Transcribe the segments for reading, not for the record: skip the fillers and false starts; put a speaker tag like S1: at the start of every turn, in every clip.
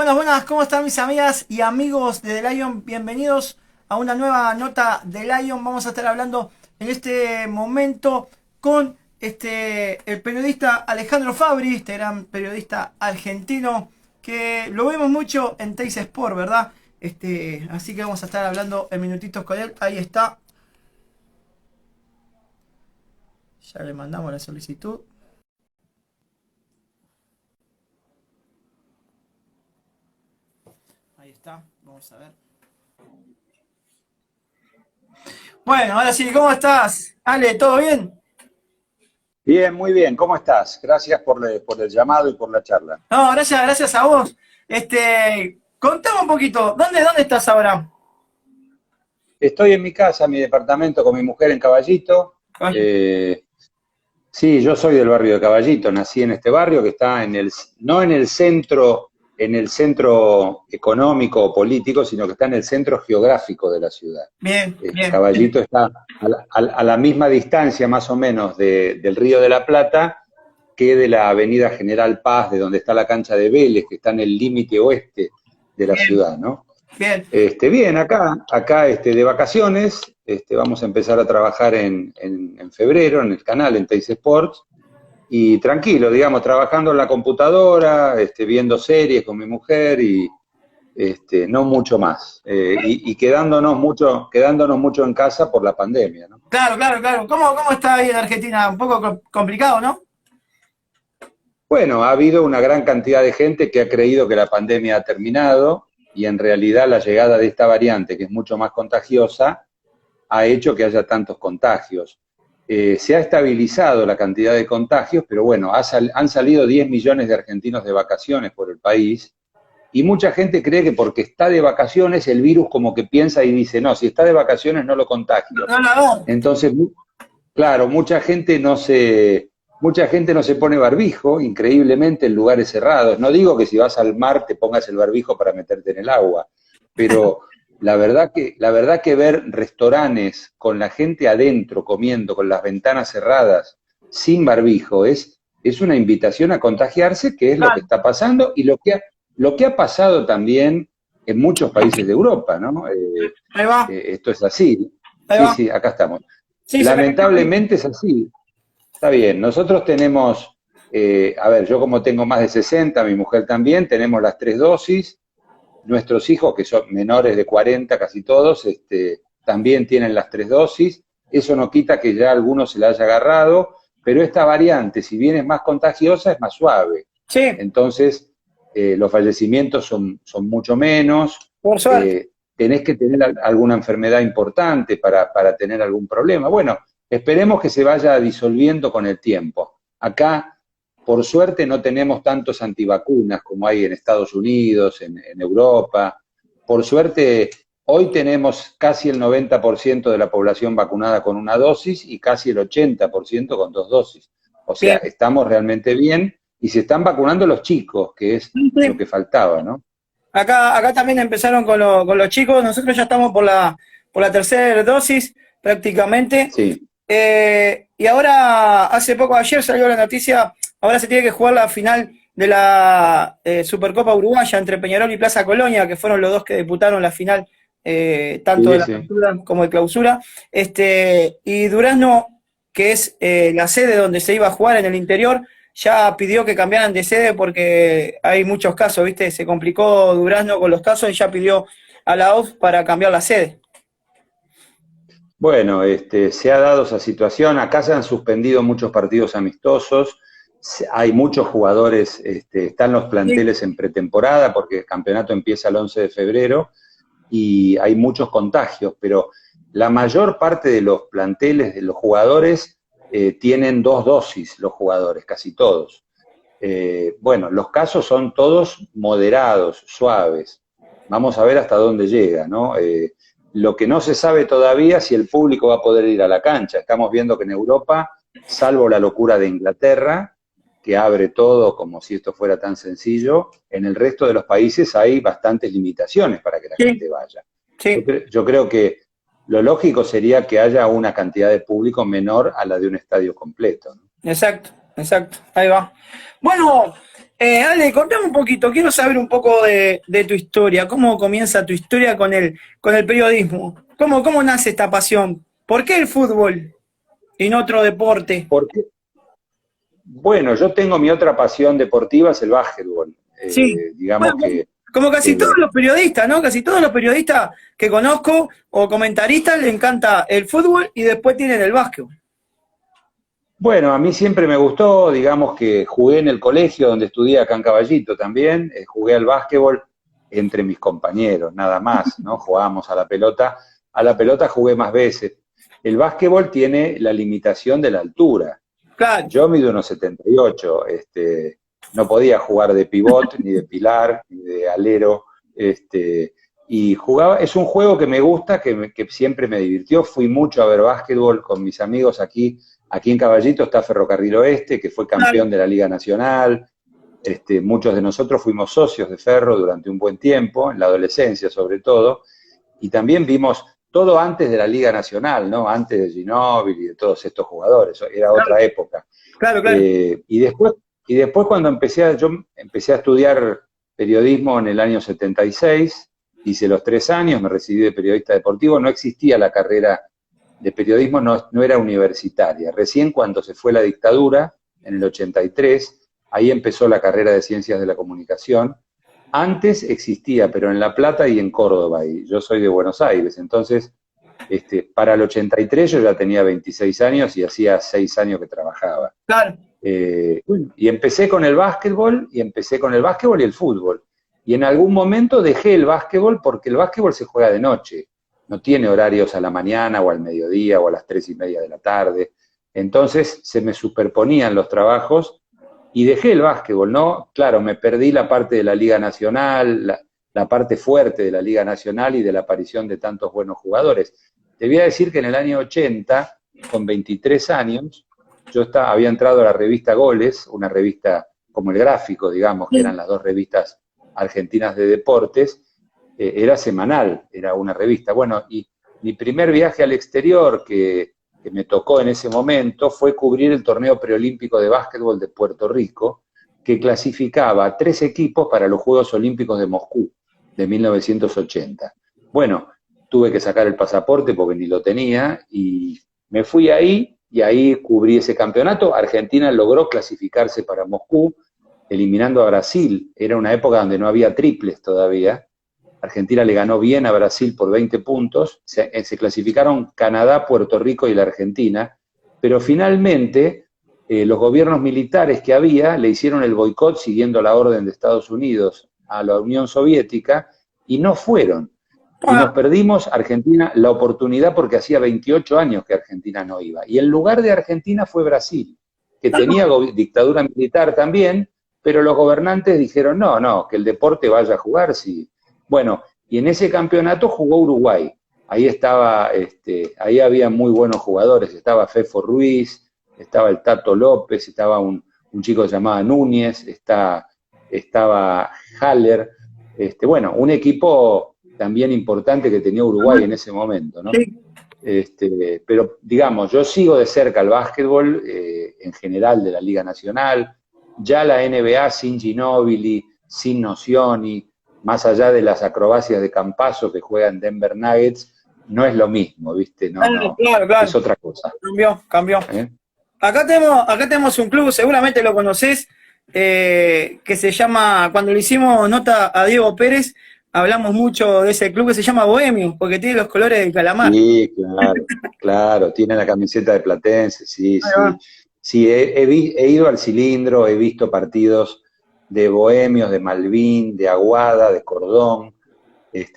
S1: Buenas, buenas, ¿cómo están mis amigas y amigos de The Lion? Bienvenidos a una nueva nota de Lion. Vamos a estar hablando en este momento con el periodista Alejandro Fabri, este gran periodista argentino que lo vemos mucho en Teis Sport, ¿verdad? Así que vamos a estar hablando en minutitos con él. Ahí está. Ya le mandamos la solicitud. Ahí está, vamos a ver. Bueno, ahora sí, ¿cómo estás? Ale, ¿todo bien?
S2: Bien, muy bien. ¿Cómo estás? Gracias por el llamado y por la charla.
S1: No, gracias a vos. Contame un poquito, ¿dónde estás ahora?
S2: Estoy en mi casa, en mi departamento, con mi mujer en Caballito.
S1: Ay,
S2: Eh, sí, yo soy del barrio de Caballito. Nací en este barrio que está no en el centro económico o político, sino que está en el centro geográfico de la ciudad.
S1: bien, bien, bien.
S2: Caballito está a la misma distancia, más o menos, del Río de la Plata que de la Avenida General Paz, de donde está la cancha de Vélez, que está en el límite oeste de la
S1: Bien,
S2: ciudad, ¿no?
S1: bien.
S2: Bien, acá de vacaciones, vamos a empezar a trabajar en febrero en el canal, en Teis Sports, y tranquilo, digamos, trabajando en la computadora, viendo series con mi mujer y no mucho más. Y quedándonos mucho en casa por la pandemia, ¿no?
S1: Claro, claro, claro. ¿Cómo está ahí en Argentina? Un poco complicado, ¿no?
S2: Bueno, ha habido una gran cantidad de gente que ha creído que la pandemia ha terminado y en realidad la llegada de esta variante, que es mucho más contagiosa, ha hecho que haya tantos contagios. Se ha estabilizado la cantidad de contagios, pero bueno, han salido 10 millones de argentinos de vacaciones por el país y mucha gente cree que porque está de vacaciones el virus como que piensa y dice, no, si está de vacaciones no lo contagio.
S1: No, no, no.
S2: Entonces, claro, mucha gente no se pone barbijo, increíblemente, en lugares cerrados. No digo que si vas al mar te pongas el barbijo para meterte en el agua, pero la verdad que ver restaurantes con la gente adentro comiendo, con las ventanas cerradas, sin barbijo, es una invitación a contagiarse, que es lo que
S1: Claro.
S2: está pasando y lo que ha pasado también en muchos países de Europa, ¿no?
S1: Ahí va,
S2: Esto es así.
S1: ahí
S2: Sí,
S1: va.
S2: sí, acá estamos.
S1: Sí, se me escucha bien.
S2: Lamentablemente es así. Está bien, nosotros tenemos, a ver, yo como tengo más de 60, mi mujer también, tenemos las 3 dosis, nuestros hijos, que son menores de 40 casi todos, también tienen las 3 dosis, eso no quita que ya alguno se la haya agarrado, pero esta variante, si bien es más contagiosa, es más suave.
S1: Sí,
S2: Entonces, los fallecimientos son mucho menos,
S1: por suerte.
S2: tenés que tener alguna enfermedad importante para tener algún problema. Bueno, esperemos que se vaya disolviendo con el tiempo. Acá, por suerte, no tenemos tantos antivacunas como hay en Estados Unidos, en Europa. Por suerte, hoy tenemos casi el 90% de la población vacunada con una dosis y casi el 80% con 2 dosis. O sea,
S1: Bien.
S2: estamos realmente bien y se están vacunando los chicos, que es
S1: Sí,
S2: lo
S1: sí.
S2: que faltaba, ¿no?
S1: Acá también empezaron con los chicos. Nosotros ya estamos por la tercera dosis prácticamente.
S2: Sí,
S1: Y ahora, hace poco, ayer salió la noticia, ahora se tiene que jugar la final de la Supercopa Uruguaya entre Peñarol y Plaza Colonia, que fueron los dos que disputaron la final, tanto de
S2: sí,
S1: la
S2: sí.
S1: apertura como de clausura. Y Durazno, que es la sede donde se iba a jugar en el interior, ya pidió que cambiaran de sede porque hay muchos casos, ¿viste? Se complicó Durazno con los casos y ya pidió a la OFF para cambiar la sede.
S2: Bueno, se ha dado esa situación. Acá se han suspendido muchos partidos amistosos. Hay muchos jugadores, están los
S1: Sí,
S2: planteles en pretemporada porque el campeonato empieza el 11 de febrero y hay muchos contagios, pero la mayor parte de los planteles, de los jugadores, tienen 2 dosis, los jugadores, casi todos. Bueno, los casos son todos moderados, suaves. Vamos a ver hasta dónde llega, ¿no? Lo que no se sabe todavía es si el público va a poder ir a la cancha. Estamos viendo que en Europa, salvo la locura de Inglaterra, que abre todo como si esto fuera tan sencillo, en el resto de los países hay bastantes limitaciones para que la
S1: sí,
S2: gente vaya.
S1: sí.
S2: Yo creo que lo lógico sería que haya una cantidad de público menor a la de un estadio completo, ¿no?
S1: Exacto, exacto, ahí va. Bueno, Ale, contame un poquito, quiero saber un poco de tu historia, cómo comienza tu historia con el periodismo, cómo nace esta pasión, ¿por qué el fútbol y no otro deporte?
S2: Porque, bueno, yo tengo mi otra pasión deportiva, es el básquetbol.
S1: Sí,
S2: Digamos
S1: bueno,
S2: que
S1: como casi todos
S2: el,
S1: los periodistas, ¿no? Casi todos los periodistas que conozco o comentaristas le encanta el fútbol y después tienen el básquetbol.
S2: bueno, a mí siempre me gustó, digamos que jugué en el colegio donde estudié acá en Caballito también, jugué al básquetbol entre mis compañeros, nada más, ¿no? Jugábamos a la pelota jugué más veces. El básquetbol tiene la limitación de la altura.
S1: Claro,
S2: Yo mido unos 78, no podía jugar de pivot, ni de pilar, ni de alero, y jugaba, es un juego que me gusta, que siempre me divirtió. Fui mucho a ver básquetbol con mis amigos aquí en Caballito está Ferrocarril Oeste, que fue
S1: claro,
S2: campeón de la Liga Nacional. Muchos de nosotros fuimos socios de Ferro durante un buen tiempo, en la adolescencia sobre todo, y también vimos todo antes de la Liga Nacional, ¿no? Antes de Ginóbili y de todos estos jugadores, era
S1: claro,
S2: otra época.
S1: claro, claro.
S2: Y después cuando yo empecé a estudiar periodismo en el año 76, hice los 3 años, me recibí de periodista deportivo, no existía la carrera de periodismo, no era universitaria. Recién cuando se fue la dictadura, en el 83, ahí empezó la carrera de Ciencias de la Comunicación. Antes existía, pero en La Plata y en Córdoba, y yo soy de Buenos Aires, entonces para el 83 yo ya tenía 26 años y hacía 6 años que trabajaba.
S1: Claro.
S2: Bueno, y empecé con el básquetbol, y el fútbol. Y en algún momento dejé el básquetbol porque el básquetbol se juega de noche, no tiene horarios a la mañana o al mediodía o a las 3:30 de la tarde. Entonces se me superponían los trabajos y dejé el básquetbol, ¿no? Claro, me perdí la parte de la Liga Nacional, la parte fuerte de la Liga Nacional y de la aparición de tantos buenos jugadores. Te voy a decir que en el año 80, con 23 años, había entrado a la revista Goles, una revista como El Gráfico, digamos, que eran las dos revistas argentinas de deportes, era semanal, era una revista. Bueno, y mi primer viaje al exterior que me tocó en ese momento fue cubrir el torneo preolímpico de básquetbol de Puerto Rico, que clasificaba a 3 equipos para los Juegos Olímpicos de Moscú de 1980. Bueno, tuve que sacar el pasaporte porque ni lo tenía y me fui ahí y ahí cubrí ese campeonato. Argentina logró clasificarse para Moscú, eliminando a Brasil. Era una época donde no había triples todavía. Argentina le ganó bien a Brasil por 20 puntos, se clasificaron Canadá, Puerto Rico y la Argentina, pero finalmente los gobiernos militares que había le hicieron el boicot siguiendo la orden de Estados Unidos a la Unión Soviética y no fueron. Y nos perdimos, Argentina, la oportunidad porque hacía 28 años que Argentina no iba. Y el lugar de Argentina fue Brasil, que tenía dictadura militar también, pero los gobernantes dijeron, no, que el deporte vaya a jugar, sí. Bueno, y en ese campeonato jugó Uruguay. Ahí ahí había muy buenos jugadores, estaba Fefo Ruiz, estaba el Tato López, estaba un chico que se llamaba Núñez, estaba Haller, bueno, un equipo también importante que tenía Uruguay en ese momento, ¿no? Pero digamos, yo sigo de cerca el básquetbol en general de la Liga Nacional, ya la NBA sin Ginóbili, sin Nocioni, más allá de las acrobacias de Campazzo que juegan Denver Nuggets, no es lo mismo, ¿viste? No,
S1: Claro.
S2: es otra cosa.
S1: Cambió.
S2: ¿Eh?
S1: Acá tenemos un club, seguramente lo conocés, que se llama, cuando le hicimos nota a Diego Pérez, hablamos mucho de ese club que se llama Bohemio, porque tiene los colores del calamar.
S2: Sí, claro, tiene la camiseta de Platense, sí. Sí, he ido al Cilindro, he visto partidos de Bohemios, de Malvin, de Aguada, de Cordón,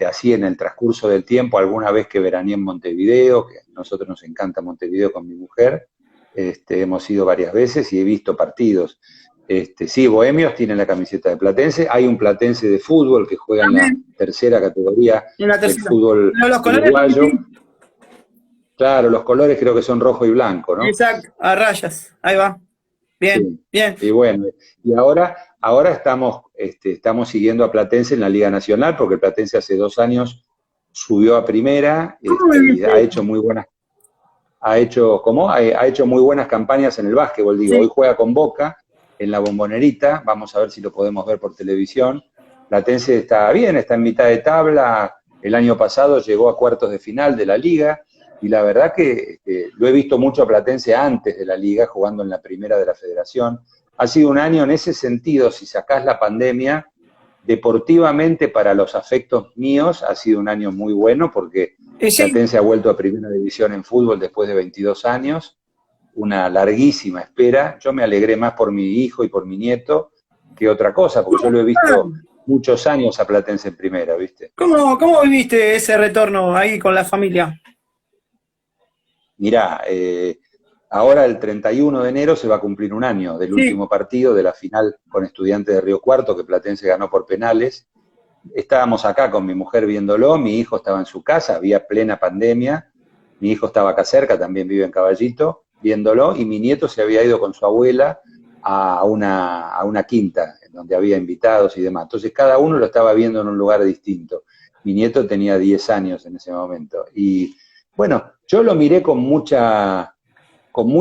S2: así en el transcurso del tiempo, alguna vez que veraneé en Montevideo, que a nosotros nos encanta Montevideo con mi mujer, hemos ido varias veces y he visto partidos. Sí, Bohemios tienen la camiseta de Platense, hay un Platense de fútbol que juega en la tercera categoría del fútbol uruguayo. Claro, los colores creo que son rojo y blanco, ¿no?
S1: Exacto, a rayas, ahí va. Bien,
S2: sí.
S1: Bien.
S2: Y bueno, y ahora estamos siguiendo a Platense en la Liga Nacional, porque Platense hace 2 años subió a primera y ha hecho muy buenas, ha hecho muy buenas campañas en el básquetbol, digo, sí. Hoy juega con Boca en la Bombonerita, vamos a ver si lo podemos ver por televisión. Platense está bien, está en mitad de tabla, el año pasado llegó a cuartos de final de la Liga, y la verdad que lo he visto mucho a Platense antes de la Liga, jugando en la primera de la Federación. Ha sido un año en ese sentido, si sacás la pandemia, deportivamente para los afectos míos ha sido un año muy bueno, porque Platense ha vuelto a primera división en fútbol después de 22 años, una larguísima espera. Yo me alegré más por mi hijo y por mi nieto que otra cosa, porque yo lo he visto muchos años a Platense en primera, ¿viste?
S1: ¿Cómo viviste ese retorno ahí con la familia?
S2: Mirá, ahora el 31 de enero se va a cumplir un año del último partido de la final con Estudiantes de Río Cuarto, que Platense ganó por penales. Estábamos acá con mi mujer viéndolo, mi hijo estaba en su casa, había plena pandemia, mi hijo estaba acá cerca, también vive en Caballito, viéndolo, y mi nieto se había ido con su abuela a una quinta, donde había invitados y demás. Entonces cada uno lo estaba viendo en un lugar distinto. Mi nieto tenía 10 años en ese momento. Y bueno, yo lo miré con muy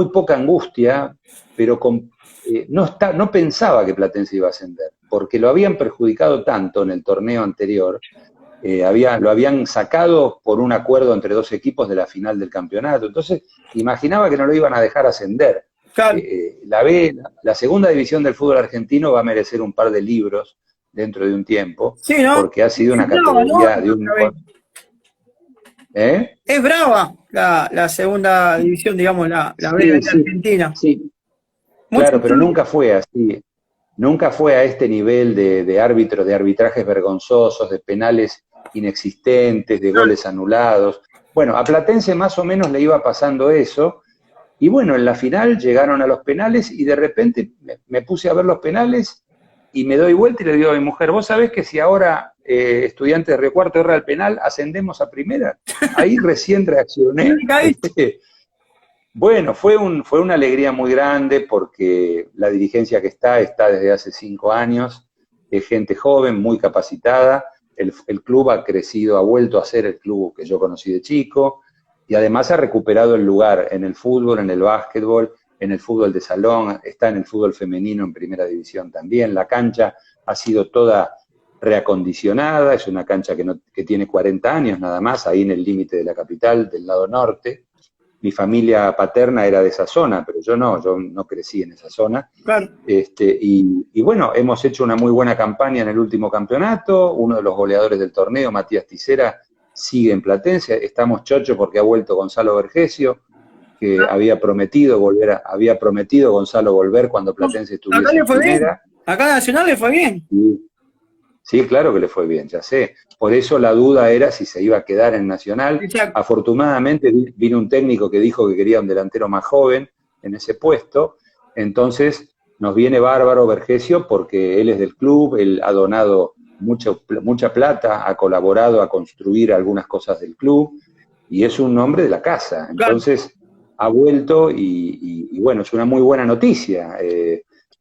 S2: poca angustia, pero no pensaba que Platense iba a ascender, porque lo habían perjudicado tanto en el torneo anterior, lo habían sacado por un acuerdo entre dos equipos de la final del campeonato, entonces imaginaba que no lo iban a dejar ascender.
S1: Claro.
S2: La segunda división del fútbol argentino va a merecer un par de libros dentro de un tiempo,
S1: sí, ¿no?
S2: Porque ha sido una categoría de un...
S1: Es brava la segunda división, digamos, la B de Argentina.
S2: Sí, claro, pero nunca fue así. Nunca fue a este nivel de árbitros, de arbitrajes vergonzosos, de penales inexistentes, de goles anulados. Bueno, a Platense más o menos le iba pasando eso, y bueno, en la final llegaron a los penales y de repente me puse a ver los penales y me doy vuelta y le digo a mi mujer, ¿vos sabés que si ahora Estudiantes de Río Cuarto erra el penal, ascendemos a primera? Ahí recién reaccioné. Bueno, fue una alegría muy grande porque la dirigencia que está desde hace 5 años, es gente joven, muy capacitada, el club ha crecido, ha vuelto a ser el club que yo conocí de chico, y además ha recuperado el lugar en el fútbol, en el básquetbol, en el fútbol de salón, está en el fútbol femenino en primera división también. La cancha ha sido toda reacondicionada, es una cancha que tiene 40 años nada más, ahí en el límite de la capital, del lado norte. Mi familia paterna era de esa zona, pero yo no crecí en esa zona.
S1: Claro.
S2: Y bueno, hemos hecho una muy buena campaña en el último campeonato. Uno de los goleadores del torneo, Matías Tisera, sigue en Platense. Estamos chochos porque ha vuelto Gonzalo Vergesio, que había prometido Gonzalo volver cuando Platense estuviese en primera.
S1: Acá en Nacional le fue bien.
S2: Sí, claro que le fue bien, ya sé. Por eso la duda era si se iba a quedar en Nacional. Exacto. Afortunadamente vino un técnico que dijo que quería un delantero más joven en ese puesto. Entonces nos viene bárbaro Vergesio porque él es del club, él ha donado mucha plata, ha colaborado a construir algunas cosas del club y es un hombre de la casa. Entonces ha vuelto y bueno, es una muy buena noticia.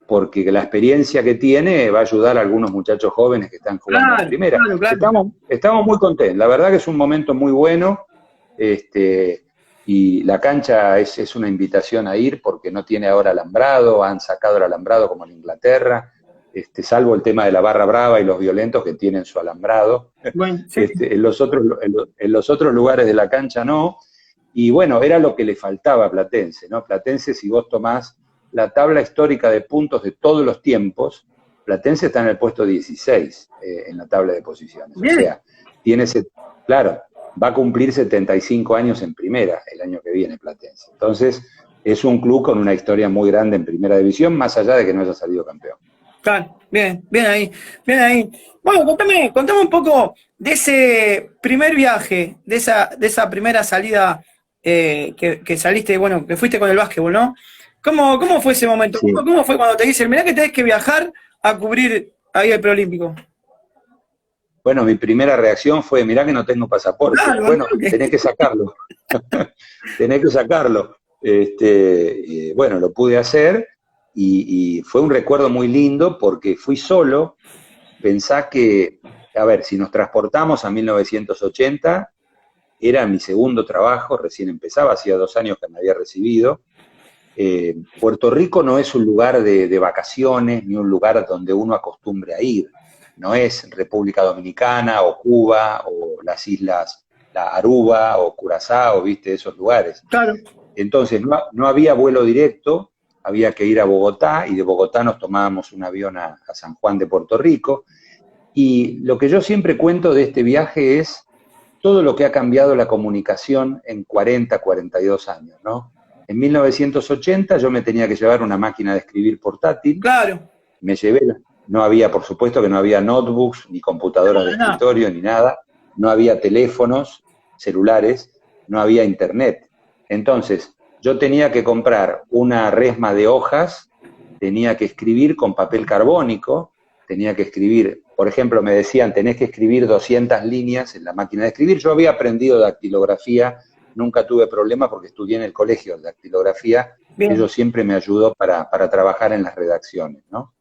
S2: Porque la experiencia que tiene va a ayudar a algunos muchachos jóvenes que están jugando en primera. Claro. Estamos muy contentos, la verdad que es un momento muy bueno, y la cancha es una invitación a ir porque no tiene ahora alambrado, han sacado el alambrado como en Inglaterra, salvo el tema de la barra brava y los violentos que tienen su alambrado. Bueno, sí. En los otros lugares de la cancha no, y bueno, era lo que le faltaba a Platense, ¿no? Platense, si vos tomás la tabla histórica de puntos de todos los tiempos, Platense está en el puesto 16 en la tabla de posiciones. Bien. O sea, claro, va a cumplir 75 años en primera el año que viene Platense. Entonces, es un club con una historia muy grande en primera división, más allá de que no haya salido campeón.
S1: Claro, bien ahí. Bueno, contame un poco de ese primer viaje, de esa primera salida que saliste, bueno, que fuiste con el básquetbol, ¿no? ¿Cómo fue ese momento? Sí. ¿Cómo fue cuando te dicen, mirá que tenés que viajar a cubrir ahí el preolímpico?
S2: Bueno, mi primera reacción fue, mirá que no tengo pasaporte. Claro, bueno, tenés que sacarlo. Tenés que sacarlo. Bueno, lo pude hacer y fue un recuerdo muy lindo porque fui solo. Pensá que, a ver, si nos transportamos a 1980, era mi segundo trabajo, recién empezaba, hacía 2 años que me había recibido. Puerto Rico no es un lugar de vacaciones, ni un lugar donde uno acostumbre a ir. No es República Dominicana o Cuba o las islas, la Aruba o Curazao, viste, esos lugares.
S1: Claro.
S2: Entonces no había vuelo directo, había que ir a Bogotá y de Bogotá nos tomábamos un avión a San Juan de Puerto Rico. Y lo que yo siempre cuento de este viaje es todo lo que ha cambiado la comunicación en 40, 42 años, ¿no? En 1980 yo me tenía que llevar una máquina de escribir portátil.
S1: Claro.
S2: Me llevé, no había, por supuesto que no había notebooks, ni computadoras de escritorio, ni nada. No había teléfonos celulares, no había internet. Entonces, yo tenía que comprar una resma de hojas, tenía que escribir con papel carbónico, tenía que escribir, por ejemplo, me decían, tenés que escribir 200 líneas en la máquina de escribir. Yo había aprendido dactilografía, nunca tuve problema porque estudié en el colegio de dactilografía,
S1: Bien.
S2: ello siempre me ayudó para trabajar en las redacciones, ¿no?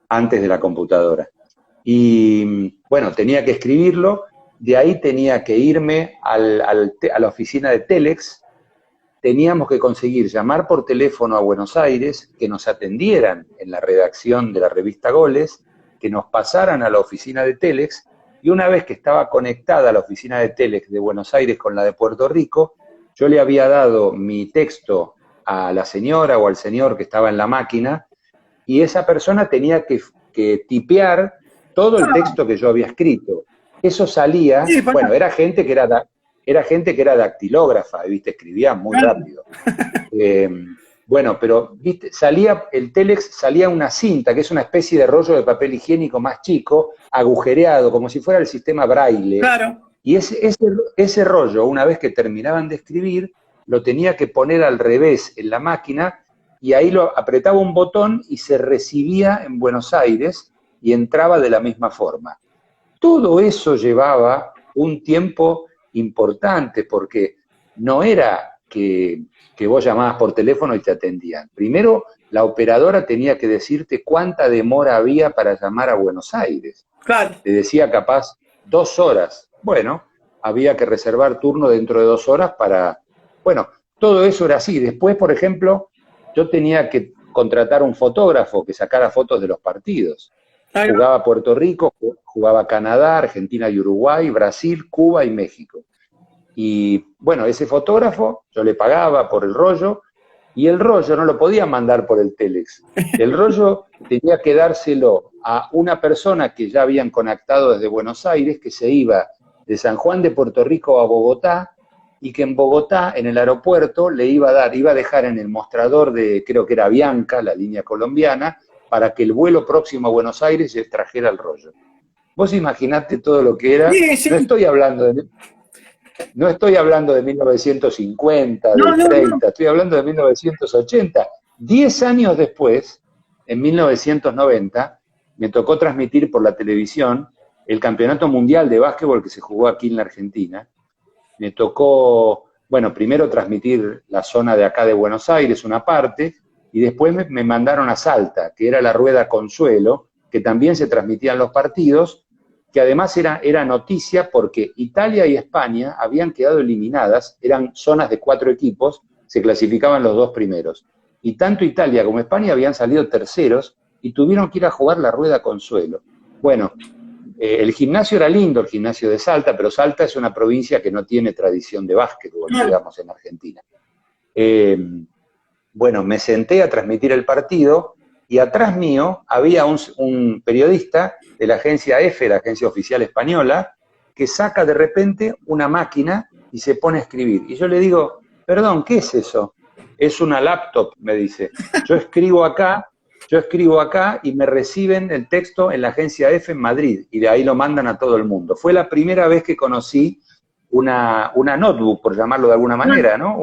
S2: Antes de la computadora. Y bueno, tenía que escribirlo, de ahí tenía que irme a la oficina de Telex, teníamos que conseguir llamar por teléfono a Buenos Aires, que nos atendieran en la redacción de la revista Goles, que nos pasaran a la oficina de Telex, y una vez que estaba conectada la oficina de Telex de Buenos Aires con la de Puerto Rico, yo le había dado mi texto a la señora o al señor que estaba en la máquina, y esa persona tenía que tipear todo el texto que yo había escrito. Eso salía, bueno, era gente que era dactilógrafa, ¿viste? Escribía muy rápido. Bueno, pero ¿viste? El Telex salía una cinta, que es una especie de rollo de papel higiénico más chico, agujereado, como si fuera el sistema Braille.
S1: Claro.
S2: Y ese rollo, una vez que terminaban de escribir, lo tenía que poner al revés en la máquina, y ahí lo apretaba un botón y se recibía en Buenos Aires y entraba de la misma forma. Todo eso llevaba un tiempo importante, porque no era que vos llamabas por teléfono y te atendían. Primero, la operadora tenía que decirte cuánta demora había para llamar a Buenos Aires.
S1: Claro.
S2: Te decía capaz 2 horas. Bueno, había que reservar turno dentro de 2 horas para... Bueno, todo eso era así. Después, por ejemplo, yo tenía que contratar un fotógrafo que sacara fotos de los partidos.
S1: Claro.
S2: Jugaba Puerto Rico, jugaba Canadá, Argentina y Uruguay, Brasil, Cuba y México. Y bueno, ese fotógrafo yo le pagaba por el rollo, y el rollo no lo podía mandar por el Telex. El rollo tenía que dárselo a una persona que ya habían conectado desde Buenos Aires, que se iba de San Juan de Puerto Rico a Bogotá, y que en Bogotá, en el aeropuerto, iba a dejar en el mostrador de, creo que era Bianca, la línea colombiana, para que el vuelo próximo a Buenos Aires trajera el rollo. Vos imaginate todo lo que era.
S1: Sí, sí.
S2: No estoy hablando de 1950, de 30, estoy hablando de 1980. 10 años después, en 1990, me tocó transmitir por la televisión el Campeonato Mundial de Básquetbol que se jugó aquí en la Argentina. Me tocó, bueno, primero transmitir la zona de acá de Buenos Aires, una parte, y después me mandaron a Salta, que era la Rueda Consuelo, que también se transmitían los partidos, que además era noticia porque Italia y España habían quedado eliminadas, eran zonas de 4 equipos, se clasificaban los 2 primeros. Y tanto Italia como España habían salido terceros y tuvieron que ir a jugar la Rueda Consuelo. Bueno, el gimnasio era lindo, el gimnasio de Salta, pero Salta es una provincia que no tiene tradición de básquetbol, digamos, en Argentina. Bueno, me senté a transmitir el partido, y atrás mío había un periodista de la agencia EFE, la agencia oficial española, que saca de repente una máquina y se pone a escribir. Y yo le digo, perdón, ¿qué es eso? Es una laptop, me dice. Yo escribo acá y me reciben el texto en la agencia EFE en Madrid, y de ahí lo mandan a todo el mundo. Fue la primera vez que conocí una notebook, por llamarlo de alguna manera, ¿no?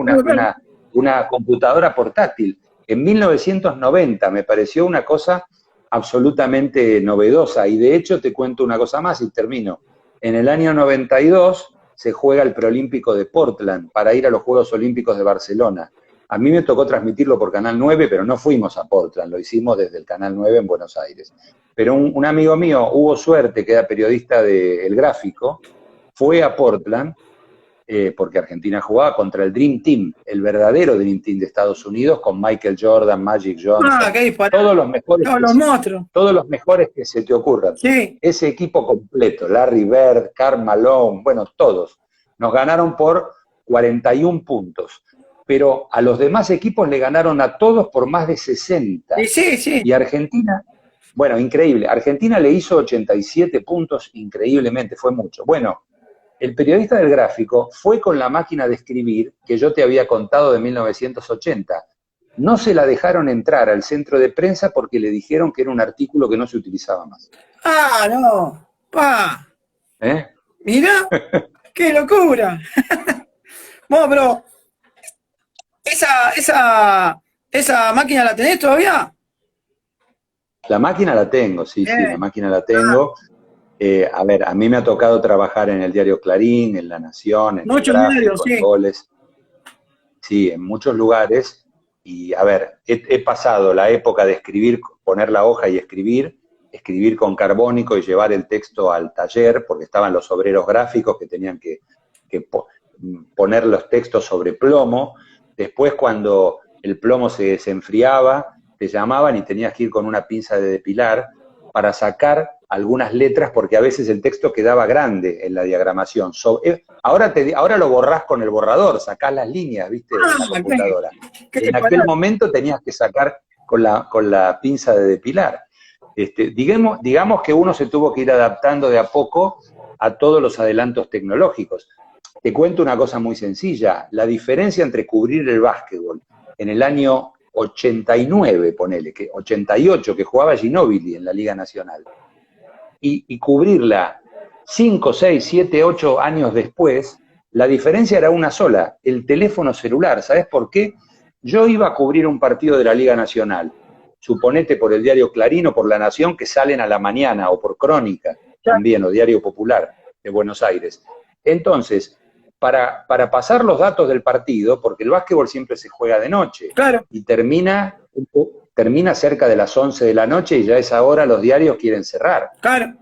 S2: Una computadora portátil. En 1990 me pareció una cosa absolutamente novedosa, y de hecho te cuento una cosa más y termino. En el año 92 se juega el preolímpico de Portland para ir a los Juegos Olímpicos de Barcelona. A mí me tocó transmitirlo por Canal 9, pero no fuimos a Portland, lo hicimos desde el Canal 9 en Buenos Aires. Pero un amigo mío, Hugo Suerte, que era periodista de El Gráfico, fue a Portland, porque Argentina jugaba contra el Dream Team, el verdadero Dream Team de Estados Unidos, con Michael Jordan, Magic Johnson,
S1: qué disparate.
S2: todos los mejores,
S1: Los monstruos.
S2: todos los mejores que se te ocurran.
S1: Sí.
S2: Ese equipo completo, Larry Bird, Karl Malone, bueno, todos, nos ganaron por 41 puntos. Pero a los demás equipos le ganaron a todos por más de 60.
S1: Sí.
S2: Y Argentina, bueno, increíble. Argentina le hizo 87 puntos increíblemente, fue mucho. Bueno, el periodista del gráfico fue con la máquina de escribir que yo te había contado de 1980. No se la dejaron entrar al centro de prensa porque le dijeron que era un artículo que no se utilizaba más.
S1: Ah, no. Mirá, qué locura. Bueno, pero esa máquina la tenés todavía.
S2: La máquina la tengo, sí, la máquina la tengo. A ver, a mí me ha tocado trabajar en el diario Clarín, en La Nación, en El Gráfico, en Goles. Sí, en muchos lugares. Y a ver, he pasado la época de escribir, poner la hoja y escribir con carbónico y llevar el texto al taller, porque estaban los obreros gráficos que tenían que poner los textos sobre plomo. Después, cuando el plomo se enfriaba, te llamaban y tenías que ir con una pinza de depilar para sacar algunas letras, porque a veces el texto quedaba grande en la diagramación. Ahora lo borrás con el borrador, sacás las líneas, ¿viste? De la computadora. En aquel momento tenías que sacar con la pinza de depilar. Digamos que uno se tuvo que ir adaptando de a poco a todos los adelantos tecnológicos. Te cuento una cosa muy sencilla. La diferencia entre cubrir el básquetbol en el año 89, ponele, 88, que jugaba Ginóbili en la Liga Nacional, y cubrirla 5, 6, 7, 8 años después, la diferencia era una sola, el teléfono celular. ¿Sabes por qué? Yo iba a cubrir un partido de la Liga Nacional, suponete por el diario Clarín o por La Nación, que salen a la mañana, o por Crónica también, o Diario Popular de Buenos Aires. Entonces, para pasar los datos del partido, porque el básquetbol siempre se juega de noche,
S1: claro,
S2: y termina cerca de las 11 de la noche y ya a esa hora los diarios quieren cerrar.
S1: Claro.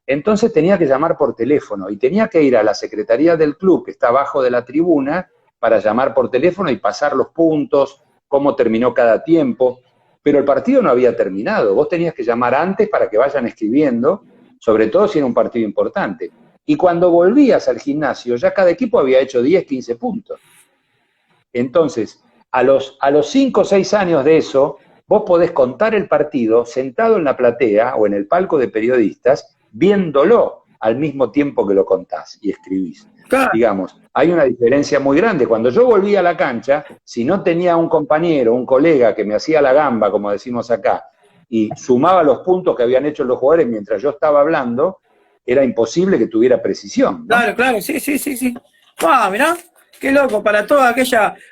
S2: Entonces tenía que llamar por teléfono y tenía que ir a la secretaría del club, que está abajo de la tribuna, para llamar por teléfono y pasar los puntos, cómo terminó cada tiempo. Pero el partido no había terminado. Vos tenías que llamar antes para que vayan escribiendo, sobre todo si era un partido importante. Y cuando volvías al gimnasio, ya cada equipo había hecho 10, 15 puntos. Entonces, a los 5 o 6 años de eso, vos podés contar el partido sentado en la platea o en el palco de periodistas, viéndolo al mismo tiempo que lo contás y escribís.
S1: Claro.
S2: Digamos, hay una diferencia muy grande. Cuando yo volvía a la cancha, si no tenía un compañero, un colega que me hacía la gamba, como decimos acá, y sumaba los puntos que habían hecho los jugadores mientras yo estaba hablando, era imposible que tuviera precisión, ¿no?
S1: Claro, sí. Mirá, qué loco, para todos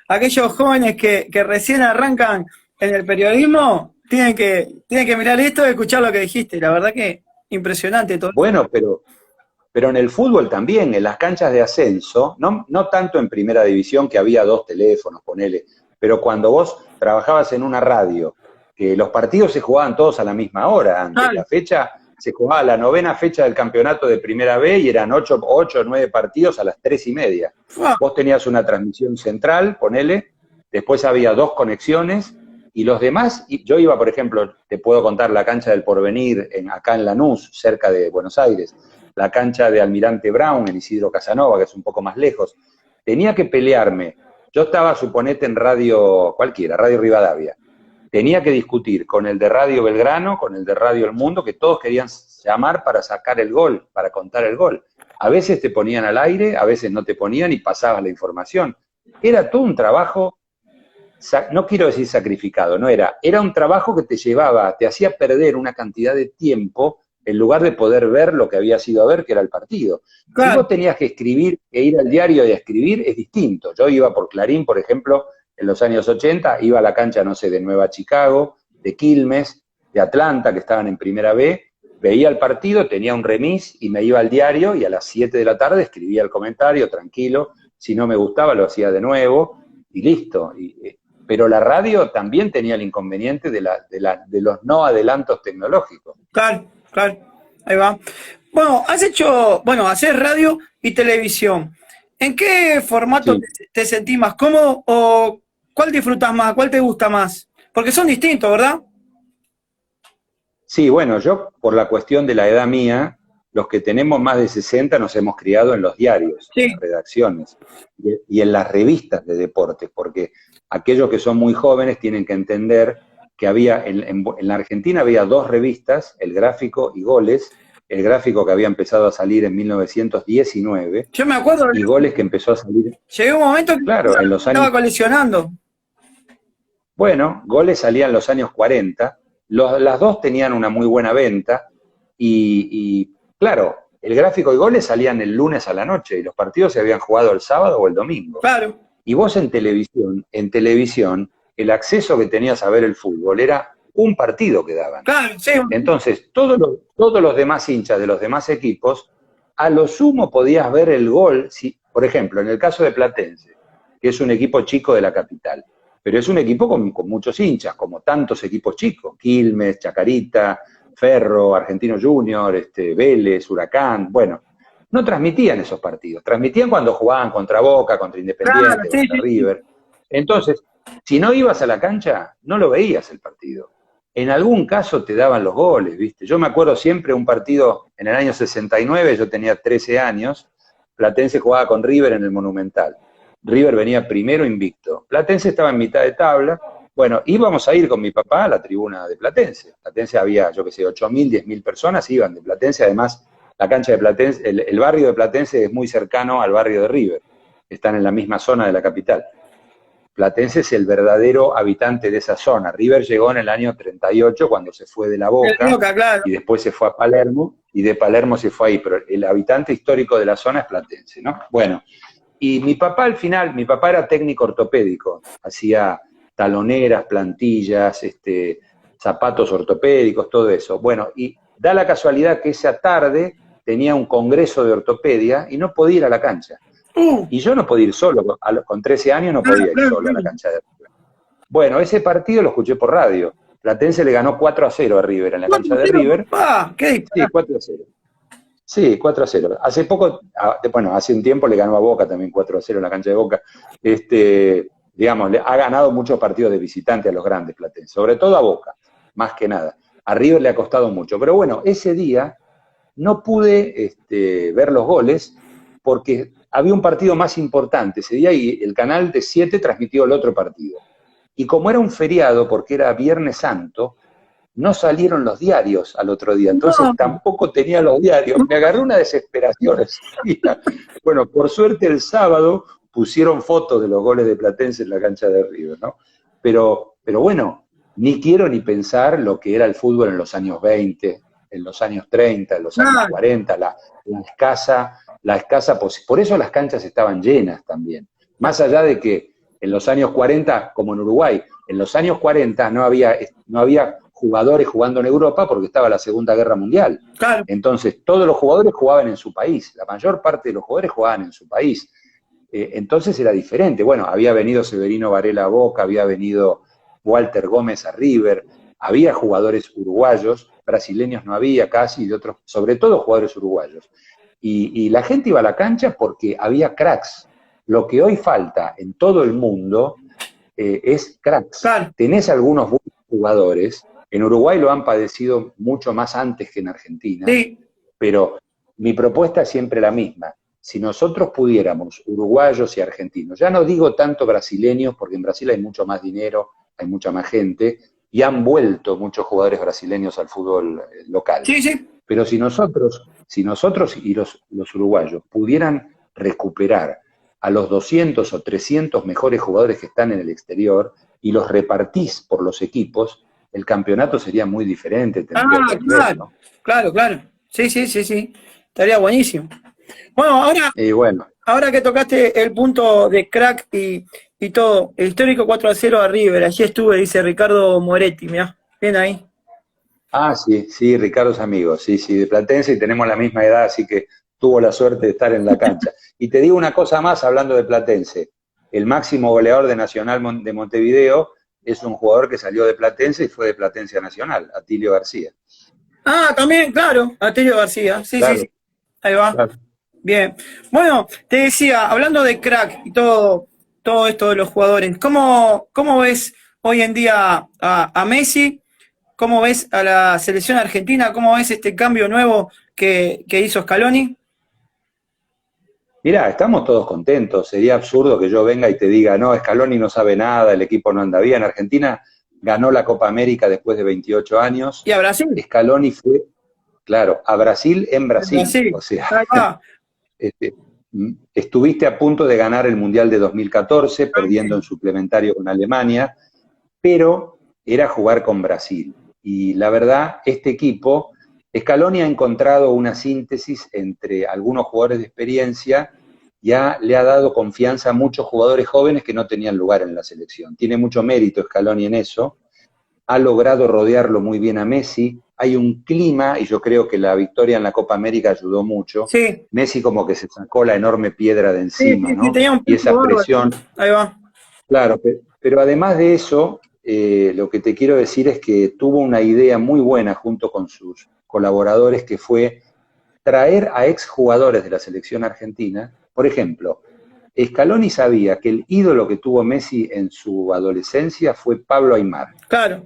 S1: aquellos jóvenes que recién arrancan en el periodismo, tienen que mirar esto y escuchar lo que dijiste. La verdad que impresionante todo.
S2: Bueno, pero en el fútbol también, en las canchas de ascenso, no tanto en primera división, que había 2 teléfonos, ponele, pero cuando vos trabajabas en una radio, que los partidos se jugaban todos a la misma hora antes. La fecha se jugaba la 9ª fecha del campeonato de Primera B y eran 8 o 9 partidos a las 3:30. Vos tenías una transmisión central, ponele, después había 2 conexiones, y los demás, yo iba, por ejemplo, te puedo contar la cancha del Porvenir, acá en Lanús, cerca de Buenos Aires, la cancha de Almirante Brown, en Isidro Casanova, que es un poco más lejos. Tenía que pelearme. Yo estaba, suponete, en radio cualquiera, Radio Rivadavia. Tenía que discutir con el de Radio Belgrano, con el de Radio El Mundo, que todos querían llamar para sacar el gol, para contar el gol. A veces te ponían al aire, a veces no te ponían y pasabas la información. Era todo un trabajo, no quiero decir sacrificado, era un trabajo que te llevaba, te hacía perder una cantidad de tiempo en lugar de poder ver lo que habías ido a ver, que era el partido. Claro. Si vos tenías que escribir, e ir al diario y a escribir, es distinto. Yo iba por Clarín, por ejemplo, en los años 80, iba a la cancha, no sé, de Nueva Chicago, de Quilmes, de Atlanta, que estaban en Primera B, veía el partido, tenía un remis y me iba al diario y a las 7 de la tarde escribía el comentario, tranquilo, si no me gustaba lo hacía de nuevo y listo. Pero la radio también tenía el inconveniente de los no adelantos tecnológicos.
S1: Claro, ahí va. Bueno, haces radio y televisión. ¿En qué formato
S2: Sí.
S1: te sentís más cómodo o cuál disfrutas más, cuál te gusta más? Porque son distintos, ¿verdad?
S2: Sí, bueno, yo por la cuestión de la edad mía, los que tenemos más de 60 nos hemos criado en los diarios, en
S1: Sí,
S2: las redacciones y en las revistas de deportes, porque aquellos que son muy jóvenes tienen que entender que había, en la Argentina había dos revistas, El Gráfico y Goles, El Gráfico que había empezado a salir en 1919
S1: yo me acuerdo,
S2: y Goles que empezó a salir,
S1: llegué a un momento que
S2: claro, en los años.
S1: estaba coleccionando.
S2: Bueno, Goles salía en los años 40, las dos tenían una muy buena venta claro, el Gráfico y Goles salían el lunes a la noche y los partidos se habían jugado el sábado o el domingo.
S1: Claro,
S2: Y vos en televisión, el acceso que tenías a ver el fútbol era un partido que daban.
S1: claro, sí.
S2: Entonces, todos los demás hinchas de los demás equipos, a lo sumo podías ver el gol, si, por ejemplo, en el caso de Platense, que es un equipo chico de la capital, pero es un equipo con muchos hinchas, como tantos equipos chicos, Quilmes, Chacarita, Ferro, Argentino Junior, Vélez, Huracán, bueno, no transmitían esos partidos, transmitían cuando jugaban contra Boca, contra
S1: Claro,
S2: Independiente,
S1: sí,
S2: contra
S1: sí, sí.
S2: River. Entonces, si no ibas a la cancha, no lo veías el partido. En algún caso te daban los goles, ¿viste? Yo me acuerdo siempre un partido en el año 69, yo tenía 13 años, Platense jugaba con River en el Monumental. River venía primero invicto. Platense estaba en mitad de tabla. Bueno, íbamos a ir con mi papá a la tribuna de Platense. Platense había, yo qué sé, 8.000, 10.000 personas iban de Platense. Además, la cancha de Platense, el barrio de Platense es muy cercano al barrio de River. Están en la misma zona de la capital. Platense es el verdadero habitante de esa zona. River llegó en el año 38 cuando se fue de la
S1: El
S2: Boca
S1: Boca, claro.
S2: y después se fue a Palermo y de Palermo se fue ahí, pero el habitante histórico de la zona es Platense, ¿no? Bueno, y mi papá al final, mi papá era técnico ortopédico, hacía taloneras, plantillas, zapatos ortopédicos, todo eso. Bueno, y da la casualidad que esa tarde tenía un congreso de ortopedia y no podía ir a la cancha. Y yo no podía ir solo, con 13 años no
S1: Claro,
S2: podía ir
S1: claro,
S2: solo a la
S1: claro.
S2: cancha de River. Bueno, ese partido lo escuché por radio. Platense le ganó 4-0 a River en la cancha de
S1: 4-0,
S2: River.
S1: papá, qué
S2: Sí,
S1: disparate.
S2: 4-0. Sí, 4-0. Hace poco, bueno, hace un tiempo le ganó a Boca también 4-0 en la cancha de Boca. Digamos, le ha ganado muchos partidos de visitante a los grandes Platense, sobre todo a Boca, más que nada. A River le ha costado mucho. Pero bueno, ese día no pude ver los goles porque había un partido más importante ese día y el canal de 7 transmitió el otro partido. Y como era un feriado, porque era Viernes Santo, no salieron los diarios al otro día, entonces
S1: No,
S2: tampoco tenía los diarios. Me agarró una desesperación ese día. Bueno, por suerte el sábado pusieron fotos de los goles de Platense en la cancha de River, ¿no? Pero bueno, ni quiero ni pensar lo que era el fútbol en los años 20, en los años 30, en los años
S1: claro.
S2: 40, la escasa por eso las canchas estaban llenas también. Más allá de que en los años 40, como en Uruguay, en los años 40 no había jugadores jugando en Europa porque estaba la Segunda Guerra Mundial.
S1: Claro.
S2: Entonces, todos los jugadores jugaban en su país, la mayor parte de los jugadores jugaban en su país. Entonces era diferente. Bueno, había venido Severino Varela a Boca, había venido Walter Gómez a River, había jugadores uruguayos, brasileños no había casi, y de otros, sobre todo jugadores uruguayos. Y la gente iba a la cancha porque había cracks. Lo que hoy falta en todo el mundo es cracks.
S1: Claro.
S2: Tenés algunos buenos jugadores, en Uruguay lo han padecido mucho más antes que en Argentina,
S1: Sí,
S2: pero mi propuesta es siempre la misma. Si nosotros pudiéramos, uruguayos y argentinos, ya no digo tanto brasileños, porque en Brasil hay mucho más dinero, hay mucha más gente, y han vuelto muchos jugadores brasileños al fútbol local.
S1: sí, sí.
S2: Pero si nosotros y los uruguayos pudieran recuperar a los 200 o 300 mejores jugadores que están en el exterior y los repartís por los equipos, el campeonato sería muy diferente, tendría otro nivel,
S1: Claro,
S2: ¿no?
S1: claro, claro. Sí, sí, sí, sí. Estaría buenísimo. Bueno,
S2: Y bueno,
S1: ahora que tocaste el punto de crack y todo, el histórico 4-0 a River, allí estuve, dice Ricardo Moretti, mirá, bien ahí.
S2: sí, sí, Ricardo es amigo, sí, sí, de Platense y tenemos la misma edad, así que tuvo la suerte de estar en la cancha. Y te digo una cosa más hablando de Platense, el máximo goleador de Nacional de Montevideo es un jugador que salió de Platense y fue de Platense a Nacional, Atilio García.
S1: Ah, también, claro, Atilio García, sí, sí, sí,
S2: Claro,
S1: ahí va.
S2: claro.
S1: Bien. Bueno, te decía, hablando de crack y todo esto de los jugadores, ¿cómo ves hoy en día a Messi? ¿Cómo ves a la selección argentina? ¿Cómo ves este cambio nuevo que hizo Scaloni?
S2: Mirá, estamos todos contentos. Sería absurdo que yo venga y te diga, no, Scaloni no sabe nada, el equipo no anda bien. Argentina ganó la Copa América después de 28 años.
S1: ¿Y a Brasil?
S2: Scaloni fue, claro, a Brasil en
S1: En
S2: Brasil.
S1: Brasil.
S2: O sea,
S1: Ahí va.
S2: este, estuviste a punto de ganar el Mundial de 2014, perdiendo en suplementario con Alemania, pero era jugar con Brasil. Y la verdad, este equipo, Scaloni ha encontrado una síntesis entre algunos jugadores de experiencia, ya le ha dado confianza a muchos jugadores jóvenes que no tenían lugar en la selección. Tiene mucho mérito Scaloni en eso, ha logrado rodearlo muy bien a Messi, hay un clima, y yo creo que la victoria en la Copa América ayudó mucho.
S1: Sí,
S2: Messi como que se sacó la enorme piedra de encima,
S1: sí,
S2: ¿no?
S1: tenía un
S2: Y
S1: peso
S2: esa
S1: bárbaro.
S2: presión.
S1: Ahí va.
S2: Claro, pero además de eso, lo que te quiero decir es que tuvo una idea muy buena junto con sus colaboradores, que fue traer a exjugadores de la selección argentina. Por ejemplo, Scaloni sabía que el ídolo que tuvo Messi en su adolescencia fue Pablo Aimar.
S1: Claro.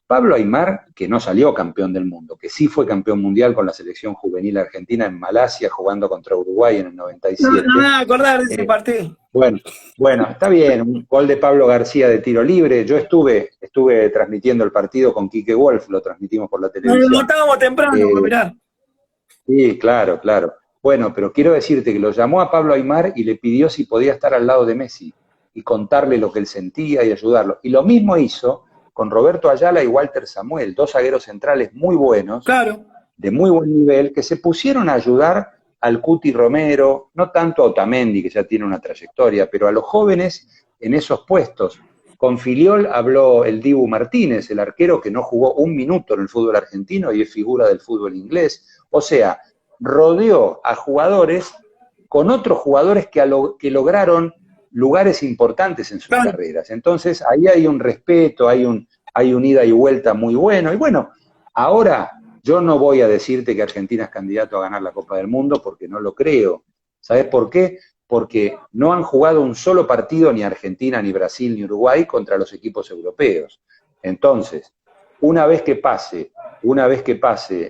S2: Pablo Aimar, que no salió campeón del mundo, que sí fue campeón mundial con la selección juvenil argentina en Malasia, jugando contra Uruguay en el
S1: No,
S2: 97.
S1: no me voy a acordar de ese
S2: Eh,
S1: partido.
S2: bueno, bueno, está bien, un gol de Pablo García de tiro libre. Yo estuve transmitiendo el partido con Quique Wolf, lo transmitimos por la
S1: Nos
S2: televisión.
S1: levantábamos temprano para
S2: Eh,
S1: mirar.
S2: sí, claro, claro. Bueno, pero quiero decirte que lo llamó a Pablo Aimar y le pidió si podía estar al lado de Messi y contarle lo que él sentía y ayudarlo. Y lo mismo hizo con Roberto Ayala y Walter Samuel, dos zagueros centrales muy buenos,
S1: Claro.
S2: de muy buen nivel, que se pusieron a ayudar al Cuti Romero, no tanto a Otamendi, que ya tiene una trayectoria, pero a los jóvenes en esos puestos. Con Filiol habló el Dibu Martínez, el arquero que no jugó un minuto en el fútbol argentino y es figura del fútbol inglés. O sea, rodeó a jugadores con otros jugadores que lograron lugares importantes en sus
S1: Claro.
S2: carreras. Entonces, ahí hay un respeto, hay un ida y vuelta muy bueno. Y bueno, ahora yo no voy a decirte que Argentina es candidato a ganar la Copa del Mundo porque no lo creo. ¿Sabes por qué? Porque no han jugado un solo partido ni Argentina, ni Brasil, ni Uruguay contra los equipos europeos. Entonces, una vez que pase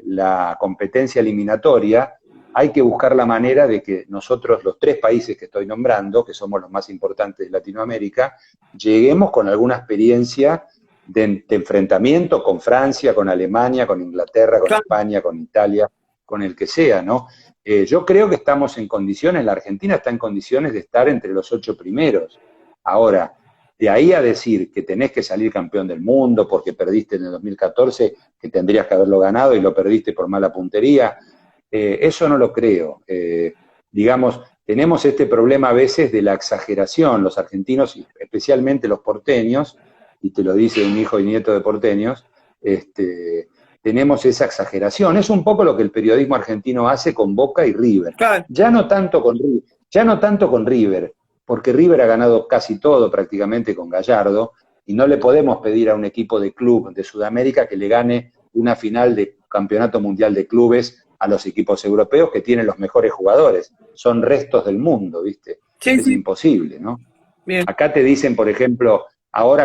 S2: la competencia eliminatoria, hay que buscar la manera de que nosotros, los tres países que estoy nombrando, que somos los más importantes de Latinoamérica, lleguemos con alguna experiencia de enfrentamiento con Francia, con Alemania, con Inglaterra, con
S1: Claro.
S2: España, con Italia, con el que sea, ¿no? Yo creo que estamos en condiciones, la Argentina está en condiciones de estar entre los 8 primeros. Ahora, de ahí a decir que tenés que salir campeón del mundo porque perdiste en el 2014, que tendrías que haberlo ganado y lo perdiste por mala puntería, eso no lo creo. Digamos, tenemos este problema a veces de la exageración, los argentinos, y especialmente los porteños, y te lo dice un hijo y nieto de porteños, tenemos esa exageración. Es un poco lo que el periodismo argentino hace con Boca y River.
S1: Claro.
S2: Ya no tanto con River, porque River ha ganado casi todo prácticamente con Gallardo, y no le podemos pedir a un equipo de club de Sudamérica que le gane una final de campeonato mundial de clubes a los equipos europeos que tienen los mejores jugadores. Son restos del mundo, ¿viste?
S1: Sí,
S2: Es
S1: sí.
S2: imposible, ¿no?
S1: Bien.
S2: Acá te dicen, por ejemplo, ahora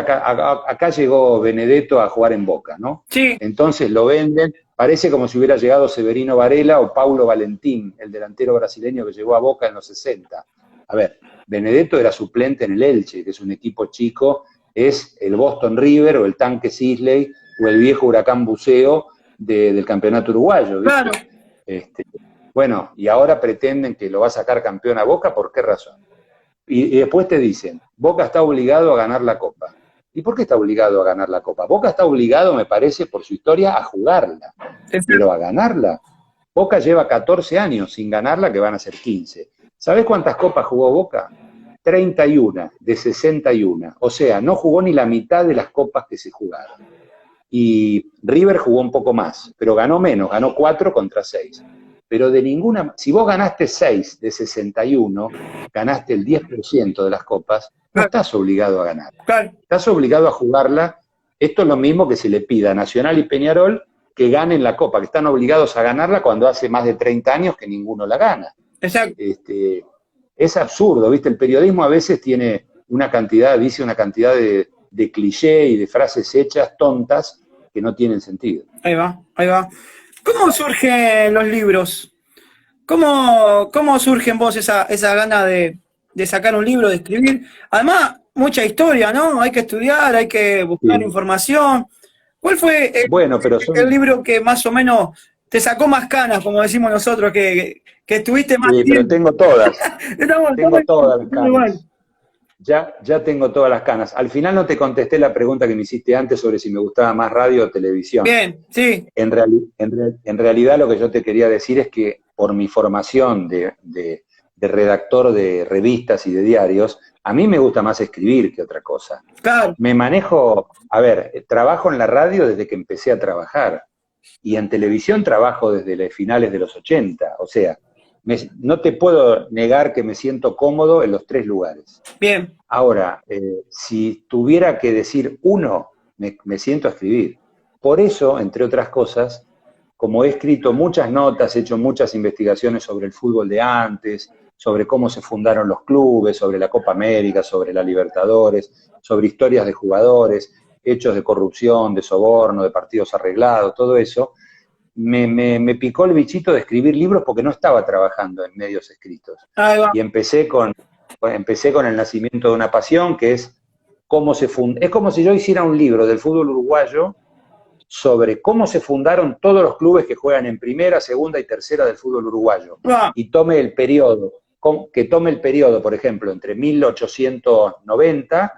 S2: acá llegó Benedetto a jugar en Boca, ¿no?
S1: Sí.
S2: Entonces lo venden, parece como si hubiera llegado Severino Varela o Paulo Valentín, el delantero brasileño que llegó a Boca en los 60. A ver, Benedetto era suplente en el Elche, que es un equipo chico, es el Boston River o el Tanque Sisley o el viejo Huracán Buceo del campeonato uruguayo, ¿viste?
S1: Claro.
S2: Bueno, y ahora pretenden que lo va a sacar campeón a Boca, ¿por qué razón? Y después te dicen, Boca está obligado a ganar la Copa. ¿Y por qué está obligado a ganar la Copa? Boca está obligado, me parece, por su historia, a jugarla, pero a ganarla. Boca lleva 14 años sin ganarla, que van a ser 15. ¿Sabés cuántas copas jugó Boca? 31 de 61. O sea, no jugó ni la mitad de las copas que se jugaron. Y River jugó un poco más, pero ganó menos, ganó 4 contra 6. Pero de ninguna, si vos ganaste 6 de 61, ganaste el 10% de las copas, no estás obligado a ganar.
S1: Claro.
S2: Estás obligado a jugarla. Esto es lo mismo que se le pida a Nacional y Peñarol que ganen la Copa, que están obligados a ganarla cuando hace más de 30 años que ninguno la gana.
S1: exacto.
S2: Es absurdo, ¿viste? El periodismo a veces tiene una cantidad, dice una cantidad de cliché y de frases hechas tontas que no tienen sentido.
S1: Ahí va, ahí va. ¿Cómo surgen los libros? ¿Cómo surge en vos esa gana de sacar un libro, de escribir? Además, mucha historia, ¿no? Hay que estudiar, hay que buscar
S2: Sí.
S1: información. ¿Cuál fue
S2: Bueno, pero
S1: el
S2: son,
S1: libro que más o menos te sacó más canas, como decimos nosotros, que estuviste más
S2: sí, pero
S1: tiempo?
S2: tengo todas,
S1: Estamos
S2: tengo todas las
S1: igual.
S2: canas. Ya tengo todas las canas. Al final no te contesté la pregunta que me hiciste antes sobre si me gustaba más radio o televisión.
S1: Bien, sí,
S2: En realidad lo que yo te quería decir es que por mi formación de redactor de revistas y de diarios, a mí me gusta más escribir que otra cosa.
S1: claro.
S2: Me manejo, a ver, trabajo en la radio desde que empecé a trabajar y en televisión trabajo desde los finales de los 80. O sea, no te puedo negar que me siento cómodo en los tres lugares.
S1: Bien,
S2: Ahora, si tuviera que decir uno, me siento a escribir. Por eso, entre otras cosas, como he escrito muchas notas, he hecho muchas investigaciones sobre el fútbol de antes, sobre cómo se fundaron los clubes, sobre la Copa América, sobre la Libertadores, sobre historias de jugadores, hechos de corrupción, de soborno, de partidos arreglados, todo eso, me picó el bichito de escribir libros porque no estaba trabajando en medios escritos.
S1: ahí va.
S2: Y empecé con El nacimiento de una pasión, que es cómo se funda. Es como si yo hiciera un libro del fútbol uruguayo sobre cómo se fundaron todos los clubes que juegan en primera, segunda y tercera del fútbol uruguayo.
S1: Va.
S2: Y tome el periodo, por ejemplo, entre 1890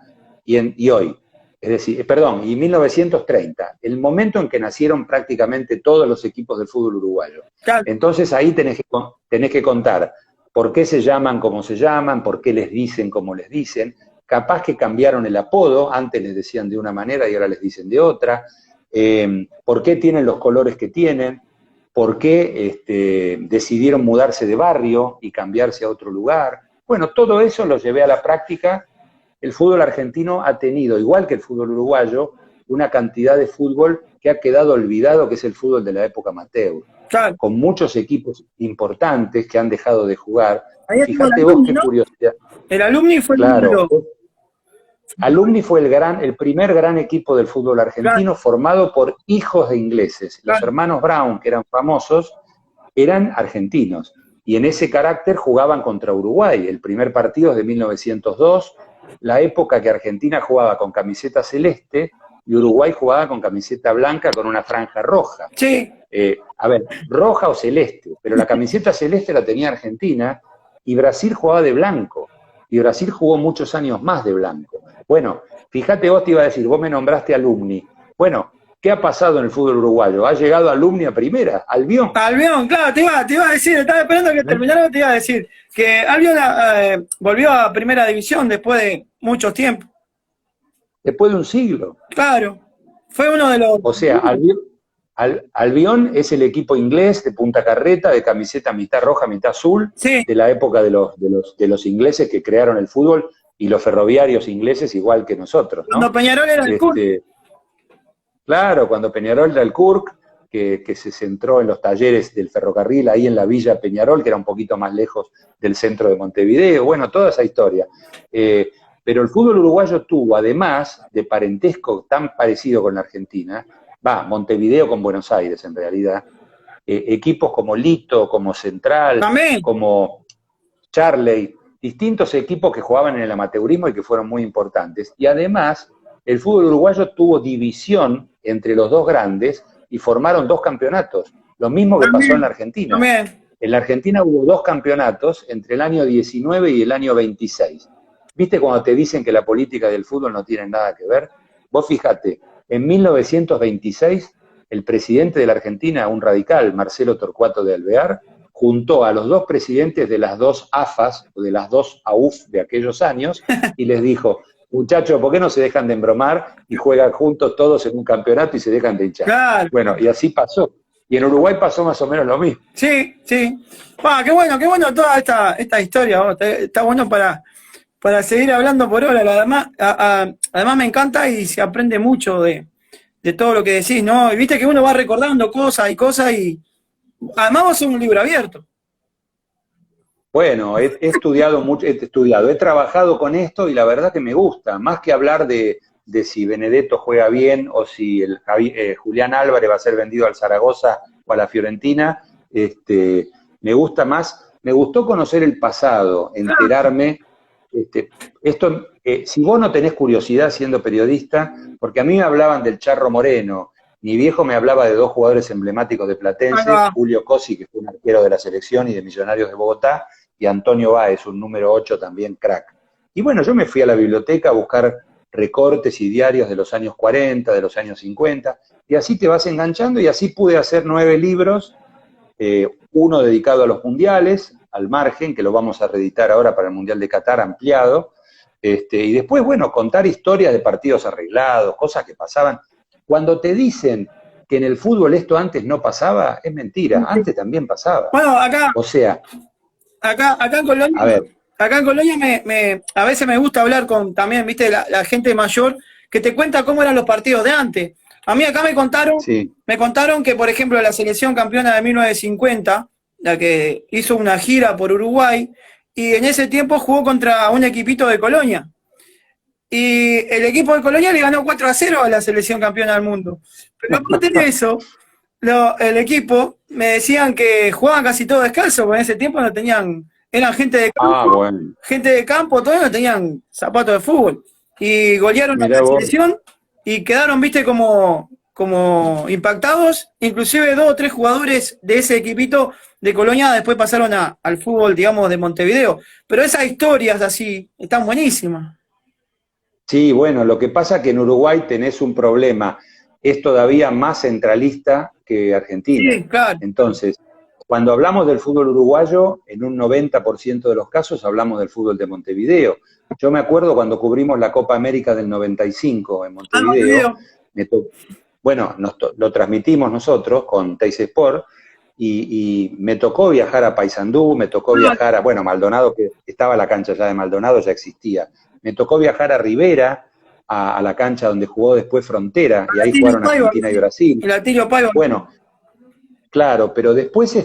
S2: y hoy. Es decir, perdón, y 1930, el momento en que nacieron prácticamente todos los equipos del fútbol uruguayo.
S1: Claro.
S2: Entonces ahí tenés que contar por qué se llaman como se llaman, por qué les dicen como les dicen. Capaz que cambiaron el apodo, antes les decían de una manera y ahora les dicen de otra. Por qué tienen los colores que tienen, por qué decidieron mudarse de barrio y cambiarse a otro lugar. Bueno, todo eso lo llevé a la práctica. El fútbol argentino ha tenido, igual que el fútbol uruguayo, una cantidad de fútbol que ha quedado olvidado, que es el fútbol de la época amateur,
S1: Claro.
S2: con muchos equipos importantes que han dejado de jugar.
S1: Ahí estuvo el
S2: Fíjate vos
S1: Alumni,
S2: qué
S1: ¿no?
S2: curiosidad.
S1: El Alumni fue el
S2: Claro,
S1: número.
S2: Alumni fue el primer gran equipo del fútbol argentino,
S1: Claro.
S2: formado por hijos de ingleses. Los
S1: Claro.
S2: hermanos Brown, que eran famosos, eran argentinos. Y en ese carácter jugaban contra Uruguay. El primer partido es de 1902, la época que Argentina jugaba con camiseta celeste y Uruguay jugaba con camiseta blanca con una franja roja.
S1: Sí.
S2: A ver, roja o celeste, pero la camiseta celeste la tenía Argentina y Brasil jugaba de blanco. Y Brasil jugó muchos años más de blanco. Bueno, fíjate, vos te iba a decir, vos me nombraste Alumni. Bueno, ¿qué ha pasado en el fútbol uruguayo? ¿Ha llegado Alumni a primera? ¿Albión?
S1: Albión, claro, te iba a decir, estaba esperando que terminara, te iba a decir que Albión volvió a primera división después de muchos tiempos.
S2: Después de un siglo.
S1: Claro, fue uno de los...
S2: O sea, Albión es el equipo inglés de Punta Carreta, de camiseta mitad roja, mitad azul,
S1: Sí,
S2: de la época de los ingleses que crearon el fútbol y los ferroviarios ingleses igual que nosotros, ¿no?
S1: cuando Peñarol era el CUR.
S2: Claro, cuando Peñarol era el CURC, que se centró en los talleres del ferrocarril ahí en la villa Peñarol, que era un poquito más lejos del centro de Montevideo, bueno, toda esa historia. Pero el fútbol uruguayo tuvo, además de parentesco tan parecido con la Argentina, Montevideo con Buenos Aires en realidad, equipos como Lito, como Central,
S1: También.
S2: como Charley, distintos equipos que jugaban en el amateurismo y que fueron muy importantes. Y además, el fútbol uruguayo tuvo división entre los dos grandes y formaron dos campeonatos. Lo mismo que pasó en la Argentina.
S1: También.
S2: En la Argentina hubo dos campeonatos entre el año 19 y el año 26. ¿Viste cuando te dicen que la política del fútbol no tiene nada que ver? Vos fíjate, en 1926, el presidente de la Argentina, un radical, Marcelo Torcuato de Alvear, juntó a los dos presidentes de las dos AFAs, o de las dos AUF de aquellos años, y les dijo, muchachos, ¿por qué no se dejan de embromar y juegan juntos todos en un campeonato y se dejan de hinchar?
S1: Claro.
S2: Bueno, y así pasó. Y en Uruguay pasó más o menos lo mismo.
S1: Sí, sí. Qué bueno toda esta historia, ¿no? Está bueno para seguir hablando por horas. Además me encanta y se aprende mucho de todo lo que decís, ¿no? Y viste que uno va recordando cosas y además vos sos un libro abierto.
S2: Bueno, he estudiado mucho, he trabajado con esto y la verdad que me gusta, más que hablar de si Benedetto juega bien o si Julián Álvarez va a ser vendido al Zaragoza o a la Fiorentina, me gusta más, me gustó conocer el pasado, enterarme. Si vos no tenés curiosidad siendo periodista, porque a mí me hablaban del Charro Moreno, mi viejo me hablaba de dos jugadores emblemáticos de Platense, Julio Cosi, que fue un arquero de la selección y de Millonarios de Bogotá, y Antonio Báez, un número 8 también crack. Y bueno, yo me fui a la biblioteca a buscar recortes y diarios de los años 40, de los años 50, y así te vas enganchando, y así pude hacer 9 libros, uno dedicado a los mundiales, al margen, que lo vamos a reeditar ahora para el Mundial de Qatar ampliado, y después, bueno, contar historias de partidos arreglados, cosas que pasaban. Cuando te dicen que en el fútbol esto antes no pasaba, es mentira, antes también pasaba.
S1: Bueno, acá,
S2: o sea,
S1: acá en Colonia,
S2: a ver,
S1: acá en Colonia a veces me gusta hablar con también, viste, la gente mayor que te cuenta cómo eran los partidos de antes. A mí acá
S2: sí.
S1: me contaron que, por ejemplo, la selección campeona de 1950, la que hizo una gira por Uruguay, y en ese tiempo jugó contra un equipito de Colonia. Y el equipo de Colonia le ganó 4-0 a la selección campeona del mundo. Pero aparte de eso, el equipo me decían que jugaban casi todo descalzo, porque en ese tiempo no tenían, eran gente de campo, todavía no tenían zapatos de fútbol. Y golearon a la selección y quedaron, viste, como impactados. Inclusive 2 o 3 jugadores de ese equipito de Colonia después pasaron al fútbol, digamos, de Montevideo. Pero esas historias así están buenísimas.
S2: Sí, bueno, lo que pasa es que en Uruguay tenés un problema, es todavía más centralista que Argentina.
S1: Sí, claro.
S2: Entonces, cuando hablamos del fútbol uruguayo, en un 90% de los casos hablamos del fútbol de Montevideo. Yo me acuerdo cuando cubrimos la Copa América del 95 en Montevideo, bueno, lo transmitimos nosotros con Teis Sport, y me tocó viajar a Paysandú, me tocó viajar a, bueno, Maldonado, que estaba la cancha ya de Maldonado, ya existía. Me tocó viajar a Rivera, a la cancha donde jugó después Frontera, y ahí jugaron Argentina y Brasil.
S1: El Atilio Paiva.
S2: Bueno, claro, pero después,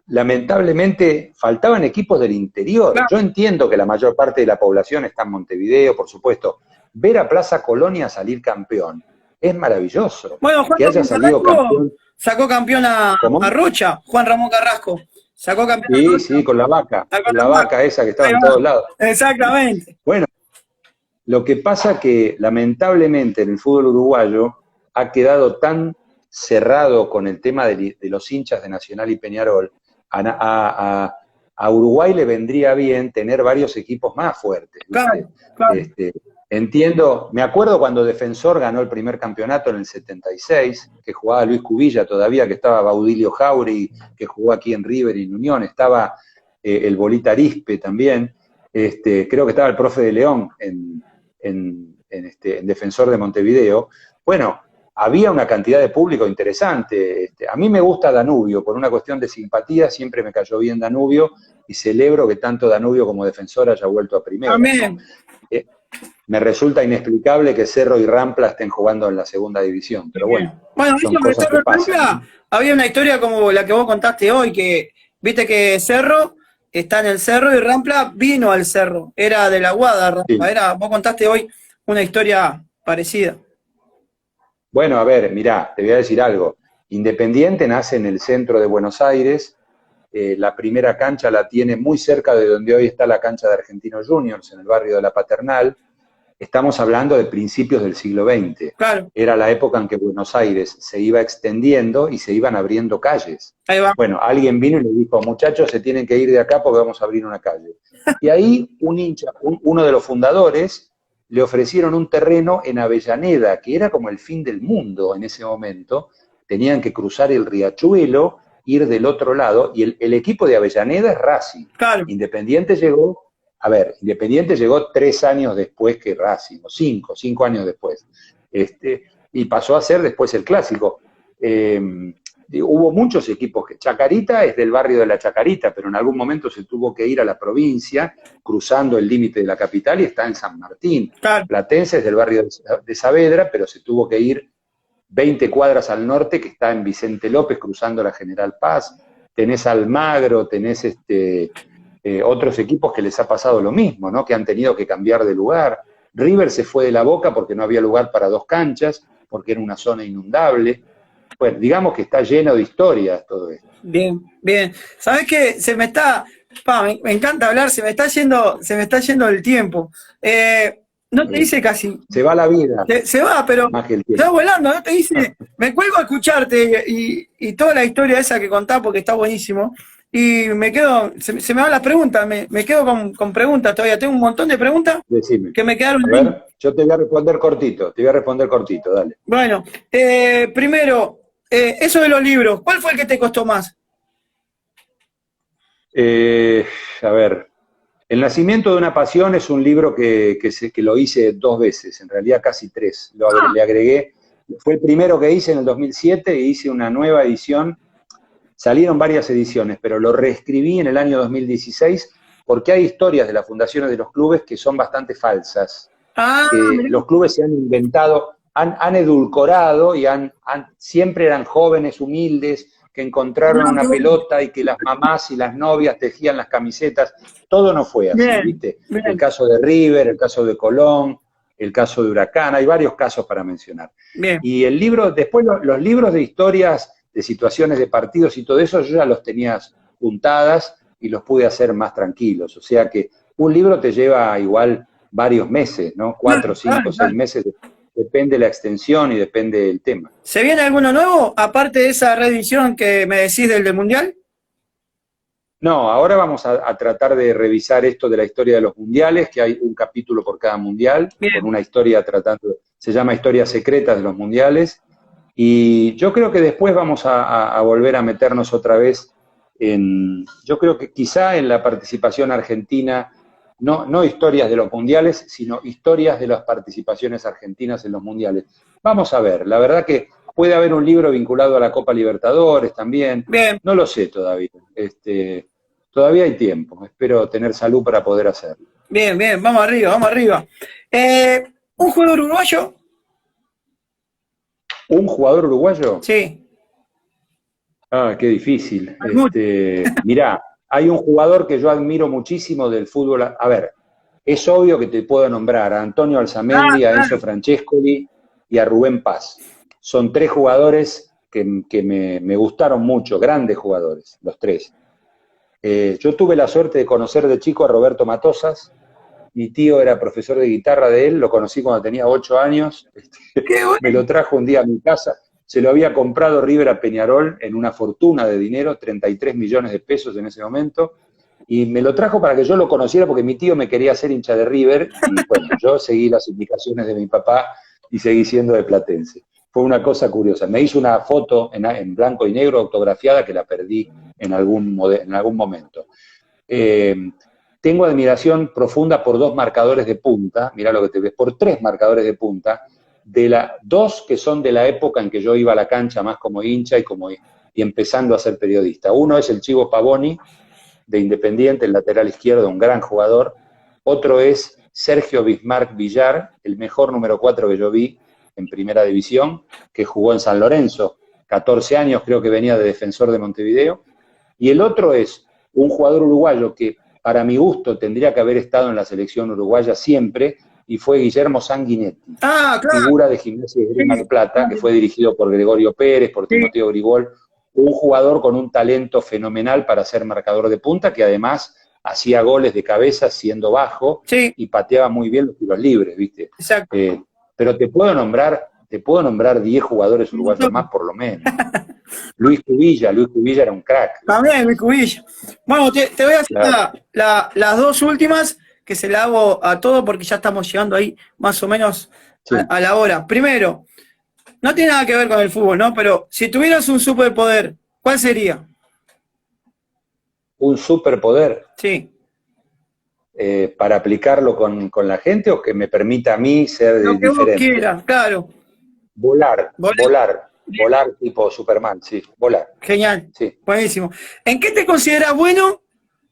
S2: lamentablemente, faltaban equipos del interior.
S1: Claro.
S2: Yo entiendo que la mayor parte de la población está en Montevideo, por supuesto. Ver a Plaza Colonia salir campeón es maravilloso.
S1: Bueno, Juan
S2: que haya salido campeón.
S1: Sacó campeón a Rocha, Juan Ramón Carrasco. Sacó campeón.
S2: Sí, con la vaca. Con la vaca esa que estaba en todos lados.
S1: Exactamente.
S2: Bueno, lo que pasa que lamentablemente en el fútbol uruguayo ha quedado tan cerrado con el tema de los hinchas de Nacional y Peñarol. A Uruguay le vendría bien tener varios equipos más fuertes.
S1: Claro.
S2: Entiendo, me acuerdo cuando Defensor ganó el primer campeonato en el 76, que jugaba Luis Cubilla todavía, que estaba Baudilio Jauri, que jugó aquí en River y en Unión, estaba el Bolita Arispe también, creo que estaba el profe de León en Defensor de Montevideo. Bueno, había una cantidad de público interesante. A mí me gusta Danubio, por una cuestión de simpatía, siempre me cayó bien Danubio, y celebro que tanto Danubio como Defensor haya vuelto a primera.
S1: Amén.
S2: Me resulta inexplicable que Cerro y Rampla estén jugando en la segunda división, pero bueno.
S1: Bueno,
S2: son cosas que pasan.
S1: Había una historia como la que vos contaste hoy, que viste que Cerro está en el Cerro y Rampla vino al Cerro, era de la Guada, Rampla, sí. Vos contaste hoy una historia parecida.
S2: Bueno, a ver, mirá, te voy a decir algo. Independiente nace en el centro de Buenos Aires, la primera cancha la tiene muy cerca de donde hoy está la cancha de Argentinos Juniors, en el barrio de La Paternal. Estamos hablando de principios del siglo XX.
S1: Claro.
S2: Era la época en que Buenos Aires se iba extendiendo y se iban abriendo calles.
S1: Ahí va.
S2: Bueno, alguien vino y le dijo, muchachos, se tienen que ir de acá porque vamos a abrir una calle. Y ahí un hincha, uno de los fundadores, le ofrecieron un terreno en Avellaneda, que era como el fin del mundo en ese momento. Tenían que cruzar el riachuelo, ir del otro lado, y el equipo de Avellaneda es Racing.
S1: Claro.
S2: Independiente llegó 3 años después que Racing, o 5 años después, y pasó a ser después el clásico. Hubo muchos equipos, que Chacarita es del barrio de la Chacarita, pero en algún momento se tuvo que ir a la provincia, cruzando el límite de la capital, y está en San Martín.
S1: Claro.
S2: Platense es del barrio de Saavedra, pero se tuvo que ir 20 cuadras al norte, que está en Vicente López, cruzando la General Paz. tenés Almagro, tenés otros equipos que les ha pasado lo mismo, ¿no? Que han tenido que cambiar de lugar. River se fue de la Boca porque no había lugar para 2 canchas, porque era una zona inundable. Bueno, digamos que está lleno de historias todo esto.
S1: Bien, bien. ¿Sabés qué? Se me está, me encanta hablar, se me está yendo el tiempo. No te dice casi,
S2: Se va la vida.
S1: se va, pero
S2: Más que el
S1: se va
S2: tiempo.
S1: volando, no te dice, me cuelgo a escucharte y toda la historia esa que contás porque está buenísimo. Y me quedo, se me van las preguntas, me quedo con preguntas todavía. Tengo un montón de preguntas
S2: Decime.
S1: que me quedaron.
S2: A ver, yo te voy a responder cortito, dale.
S1: Bueno, primero, eso de los libros, ¿cuál fue el que te costó más?
S2: A ver, El nacimiento de una pasión es un libro que lo hice 2 veces, en realidad casi 3. Le agregué, fue el primero que hice en el 2007 e hice una nueva edición. Salieron varias ediciones, pero lo reescribí en el año 2016 porque hay historias de las fundaciones de los clubes que son bastante falsas. Que los clubes se han inventado, han edulcorado y siempre eran jóvenes, humildes, que encontraron una pelota y que las mamás y las novias tejían las camisetas. Todo no fue así,
S1: Bien,
S2: ¿viste?
S1: bien.
S2: El caso de River, el caso de Colón, el caso de Huracán, hay varios casos para mencionar.
S1: Bien.
S2: Y el libro, después los libros de historias, de situaciones de partidos y todo eso, yo ya los tenía juntadas y los pude hacer más tranquilos. O sea que un libro te lleva igual varios meses, ¿no? 4, 5, 6 meses, depende de la extensión y depende del tema.
S1: ¿Se viene alguno nuevo, aparte de esa reedición que me decís del Mundial?
S2: No, ahora vamos a tratar de revisar esto de la historia de los mundiales, que hay un capítulo por cada mundial,
S1: Bien.
S2: con una historia se llama Historias Secretas de los Mundiales, y yo creo que después vamos a volver a meternos otra vez yo creo que quizá en la participación argentina, no historias de los mundiales, sino historias de las participaciones argentinas en los mundiales. Vamos a ver, la verdad que puede haber un libro vinculado a la Copa Libertadores también.
S1: Bien.
S2: No lo sé todavía. Todavía hay tiempo. Espero tener salud para poder hacerlo.
S1: Bien, bien, vamos arriba, vamos arriba. ¿Un jugador uruguayo?
S2: ¿Un jugador uruguayo?
S1: Sí.
S2: Ah, qué difícil. Mirá, hay un jugador que yo admiro muchísimo del fútbol. A ver, es obvio que te puedo nombrar a Antonio Alzamendi, a Enzo Francescoli y a Rubén Paz. Son 3 jugadores que me gustaron mucho, grandes jugadores, los 3. Yo tuve la suerte de conocer de chico a Roberto Matosas. Mi tío era profesor de guitarra de él, lo conocí cuando tenía 8 años. Me lo trajo un día a mi casa. Se lo había comprado River a Peñarol en una fortuna de dinero, 33 millones de pesos en ese momento, y me lo trajo para que yo lo conociera porque mi tío me quería hacer hincha de River, y bueno, yo seguí las indicaciones de mi papá y seguí siendo de Platense. Fue una cosa curiosa. Me hizo una foto en blanco y negro autografiada que la perdí en algún momento. Tengo admiración profunda por 2 marcadores de punta, mirá lo que te ves, por 3 marcadores de punta, 2 que son de la época en que yo iba a la cancha más como hincha y empezando a ser periodista. Uno es el Chivo Pavoni, de Independiente, el lateral izquierdo, un gran jugador. Otro es Sergio Bismarck Villar, el mejor número 4 que yo vi en Primera División, que jugó en San Lorenzo, 14 años, creo que venía de Defensor de Montevideo. Y el otro es un jugador uruguayo que, para mi gusto, tendría que haber estado en la selección uruguaya siempre, y fue Guillermo Sanguinetti,
S1: claro.
S2: Figura de Gimnasia y Esgrima de Plata, que fue dirigido por Gregorio Pérez, por Timoteo Gribol, un jugador con un talento fenomenal para ser marcador de punta, que además hacía goles de cabeza siendo bajo y pateaba muy bien los tiros libres, ¿viste?
S1: Exacto.
S2: Pero te puedo nombrar 10 jugadores uruguayos más por lo menos. Luis Cubilla era un crack.
S1: También Luis Cubilla. Bueno, te voy a hacer las 2 últimas, que se la hago a todo porque ya estamos llegando ahí más o menos a la hora. Primero, no tiene nada que ver con el fútbol, ¿no? Pero si tuvieras un superpoder, ¿cuál sería?
S2: ¿Un superpoder?
S1: Sí.
S2: ¿Para aplicarlo con la gente o que me permita a mí ser diferente?
S1: Lo que vos quieras, claro.
S2: Volar tipo Superman, sí, volar.
S1: Genial,
S2: sí.
S1: Buenísimo. ¿En qué te consideras bueno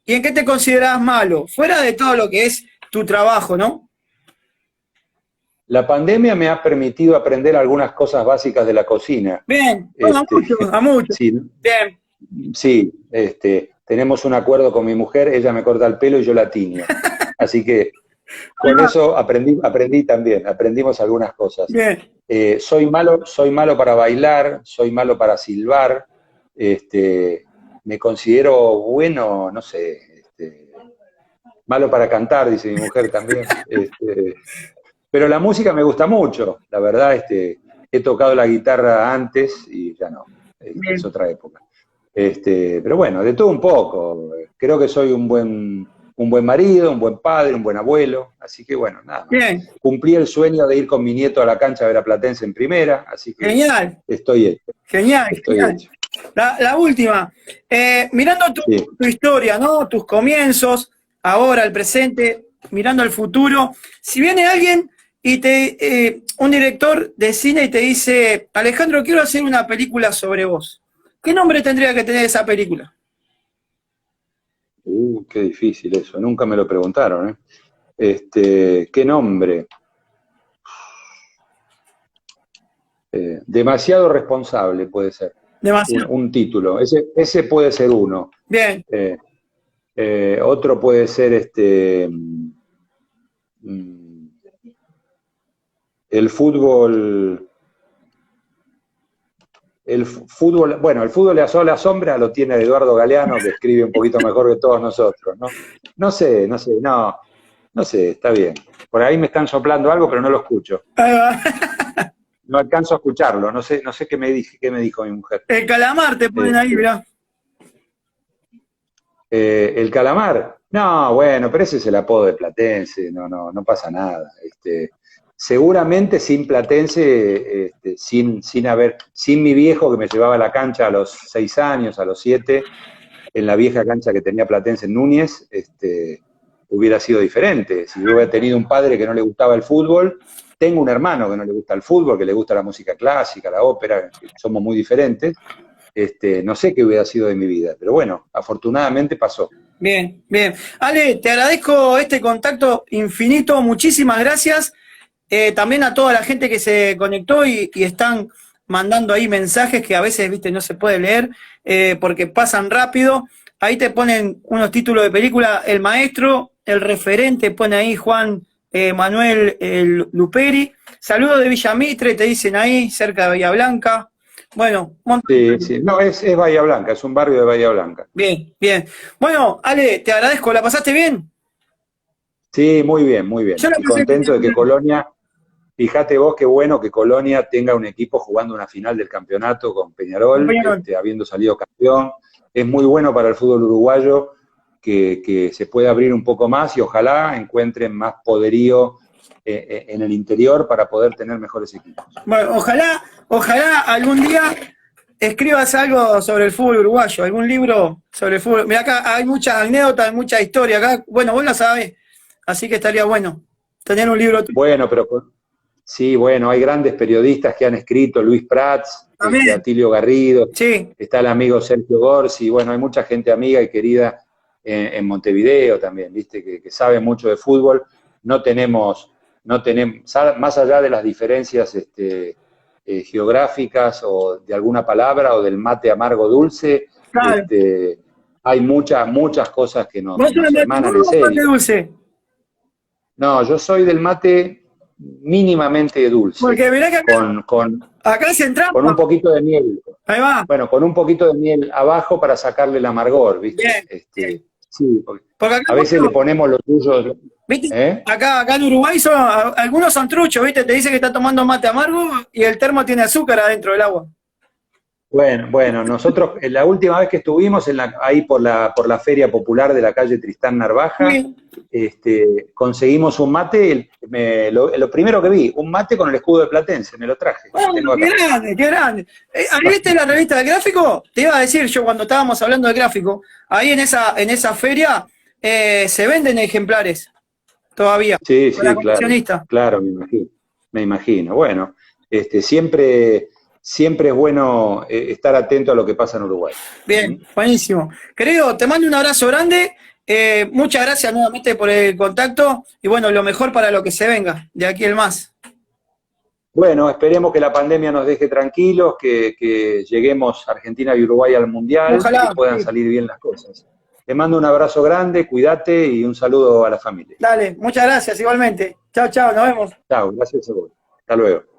S1: y en qué te consideras malo? Fuera de todo lo que es tu trabajo, ¿no?
S2: La pandemia me ha permitido aprender algunas cosas básicas de la cocina.
S1: Bien, bueno, a muchos.
S2: Sí, ¿no?
S1: Bien.
S2: Sí, tenemos un acuerdo con mi mujer, ella me corta el pelo y yo la tiño. Así que con eso aprendí también, aprendimos algunas cosas.
S1: Bien.
S2: Soy malo para bailar, soy malo para silbar, me considero bueno, no sé, malo para cantar, dice mi mujer también. Pero la música me gusta mucho, la verdad, he tocado la guitarra antes y ya no, es otra época. Pero bueno, de todo un poco. Creo que soy un buen marido, un buen padre, un buen abuelo, así que bueno, nada más.
S1: Bien.
S2: Cumplí el sueño de ir con mi nieto a la cancha a ver a Platense en primera, así que
S1: Genial.
S2: estoy hecho.
S1: Genial.
S2: Hecho.
S1: La última. Mirando tu historia, ¿no? Tus comienzos, ahora el presente, mirando el futuro. Si viene alguien y un director de cine y te dice, Alejandro, quiero hacer una película sobre vos, ¿qué nombre tendría que tener esa película?
S2: Qué difícil eso, nunca me lo preguntaron, ¿eh? ¿Qué nombre? Demasiado responsable puede ser.
S1: Demasiado.
S2: Un título, ese puede ser uno.
S1: Bien.
S2: Otro puede ser el fútbol. Bueno, el fútbol a sola sombra lo tiene Eduardo Galeano, que escribe un poquito mejor que todos nosotros, ¿no? No sé, está bien. Por ahí me están soplando algo, pero no lo escucho. No alcanzo a escucharlo, no sé qué me dijo mi mujer.
S1: El calamar te ponen ahí, mirá.
S2: El calamar, no, bueno, pero ese es el apodo de Platense, no pasa nada. Seguramente sin Platense, sin mi viejo que me llevaba a la cancha a los 6 años, a los 7, en la vieja cancha que tenía Platense en Núñez, hubiera sido diferente. Si yo hubiera tenido un padre que no le gustaba el fútbol, tengo un hermano que no le gusta el fútbol, que le gusta la música clásica, la ópera, que somos muy diferentes. No sé qué hubiera sido de mi vida, pero bueno, afortunadamente pasó.
S1: Bien, bien. Ale, te agradezco este contacto infinito, muchísimas gracias. También a toda la gente que se conectó y están mandando ahí mensajes que a veces, viste, no se puede leer porque pasan rápido. Ahí te ponen unos títulos de película, El Maestro, El Referente, pone ahí Juan Manuel Luperi. Saludos de Villamitre, te dicen ahí, cerca de Bahía Blanca. Bueno,
S2: sí. No, es Bahía Blanca, es un barrio de Bahía Blanca.
S1: Bien, bien. Bueno, Ale, te agradezco, ¿la pasaste bien?
S2: Sí, muy bien, muy bien. Estoy contento de que Colonia, fíjate vos qué bueno que Colonia tenga un equipo jugando una final del campeonato con Peñarol, habiendo salido campeón. Es muy bueno para el fútbol uruguayo que se pueda abrir un poco más y ojalá encuentren más poderío en el interior para poder tener mejores equipos.
S1: Bueno, ojalá algún día escribas algo sobre el fútbol uruguayo, algún libro sobre el fútbol. Mira, acá hay muchas anécdotas, hay mucha historia. Acá, bueno, vos la sabés, así que estaría bueno tener un libro.
S2: Bueno, pero sí, bueno, hay grandes periodistas que han escrito, Luis Prats, Atilio Garrido,
S1: sí.
S2: Está el amigo Sergio Gorsi, bueno, hay mucha gente amiga y querida en Montevideo también, viste, que sabe mucho de fútbol. No tenemos, más allá de las diferencias geográficas o de alguna palabra o del mate amargo dulce,
S1: Claro.
S2: hay muchas cosas que nos hermanan
S1: en serio. Dulce?
S2: No, yo soy del mate mínimamente dulce.
S1: Porque mirá que acá, acá se entra
S2: con un poquito de miel.
S1: Ahí va.
S2: Bueno, con un poquito de miel abajo para sacarle el amargor, ¿viste?
S1: Bien.
S2: Sí, porque acá a veces le ponemos los tuyos.
S1: ¿Viste? Acá en Uruguay algunos son truchos, ¿viste? Te dice que está tomando mate amargo y el termo tiene azúcar adentro del agua.
S2: Bueno, nosotros la última vez que estuvimos ahí por la Feria Popular de la calle Tristán Narvaja, conseguimos un mate, lo primero que vi, un mate con el escudo de Platense, me lo traje.
S1: Qué grande. ¿Ahí viste la revista del gráfico? Te iba a decir yo cuando estábamos hablando de gráfico, ahí en esa feria se venden ejemplares todavía.
S2: Sí, claro, me imagino. Bueno, siempre es bueno estar atento a lo que pasa en Uruguay.
S1: Bien, buenísimo. Querido, te mando un abrazo grande. Muchas gracias nuevamente por el contacto y bueno, lo mejor para lo que se venga, de aquí el más.
S2: Bueno, esperemos que la pandemia nos deje tranquilos, que lleguemos Argentina y Uruguay al Mundial
S1: Ojalá,
S2: y puedan
S1: sí.
S2: salir bien las cosas. Te mando un abrazo grande, cuídate y un saludo a la familia.
S1: Dale, muchas gracias, igualmente. Chao, chao, nos vemos.
S2: Chao, gracias a vos. Hasta luego.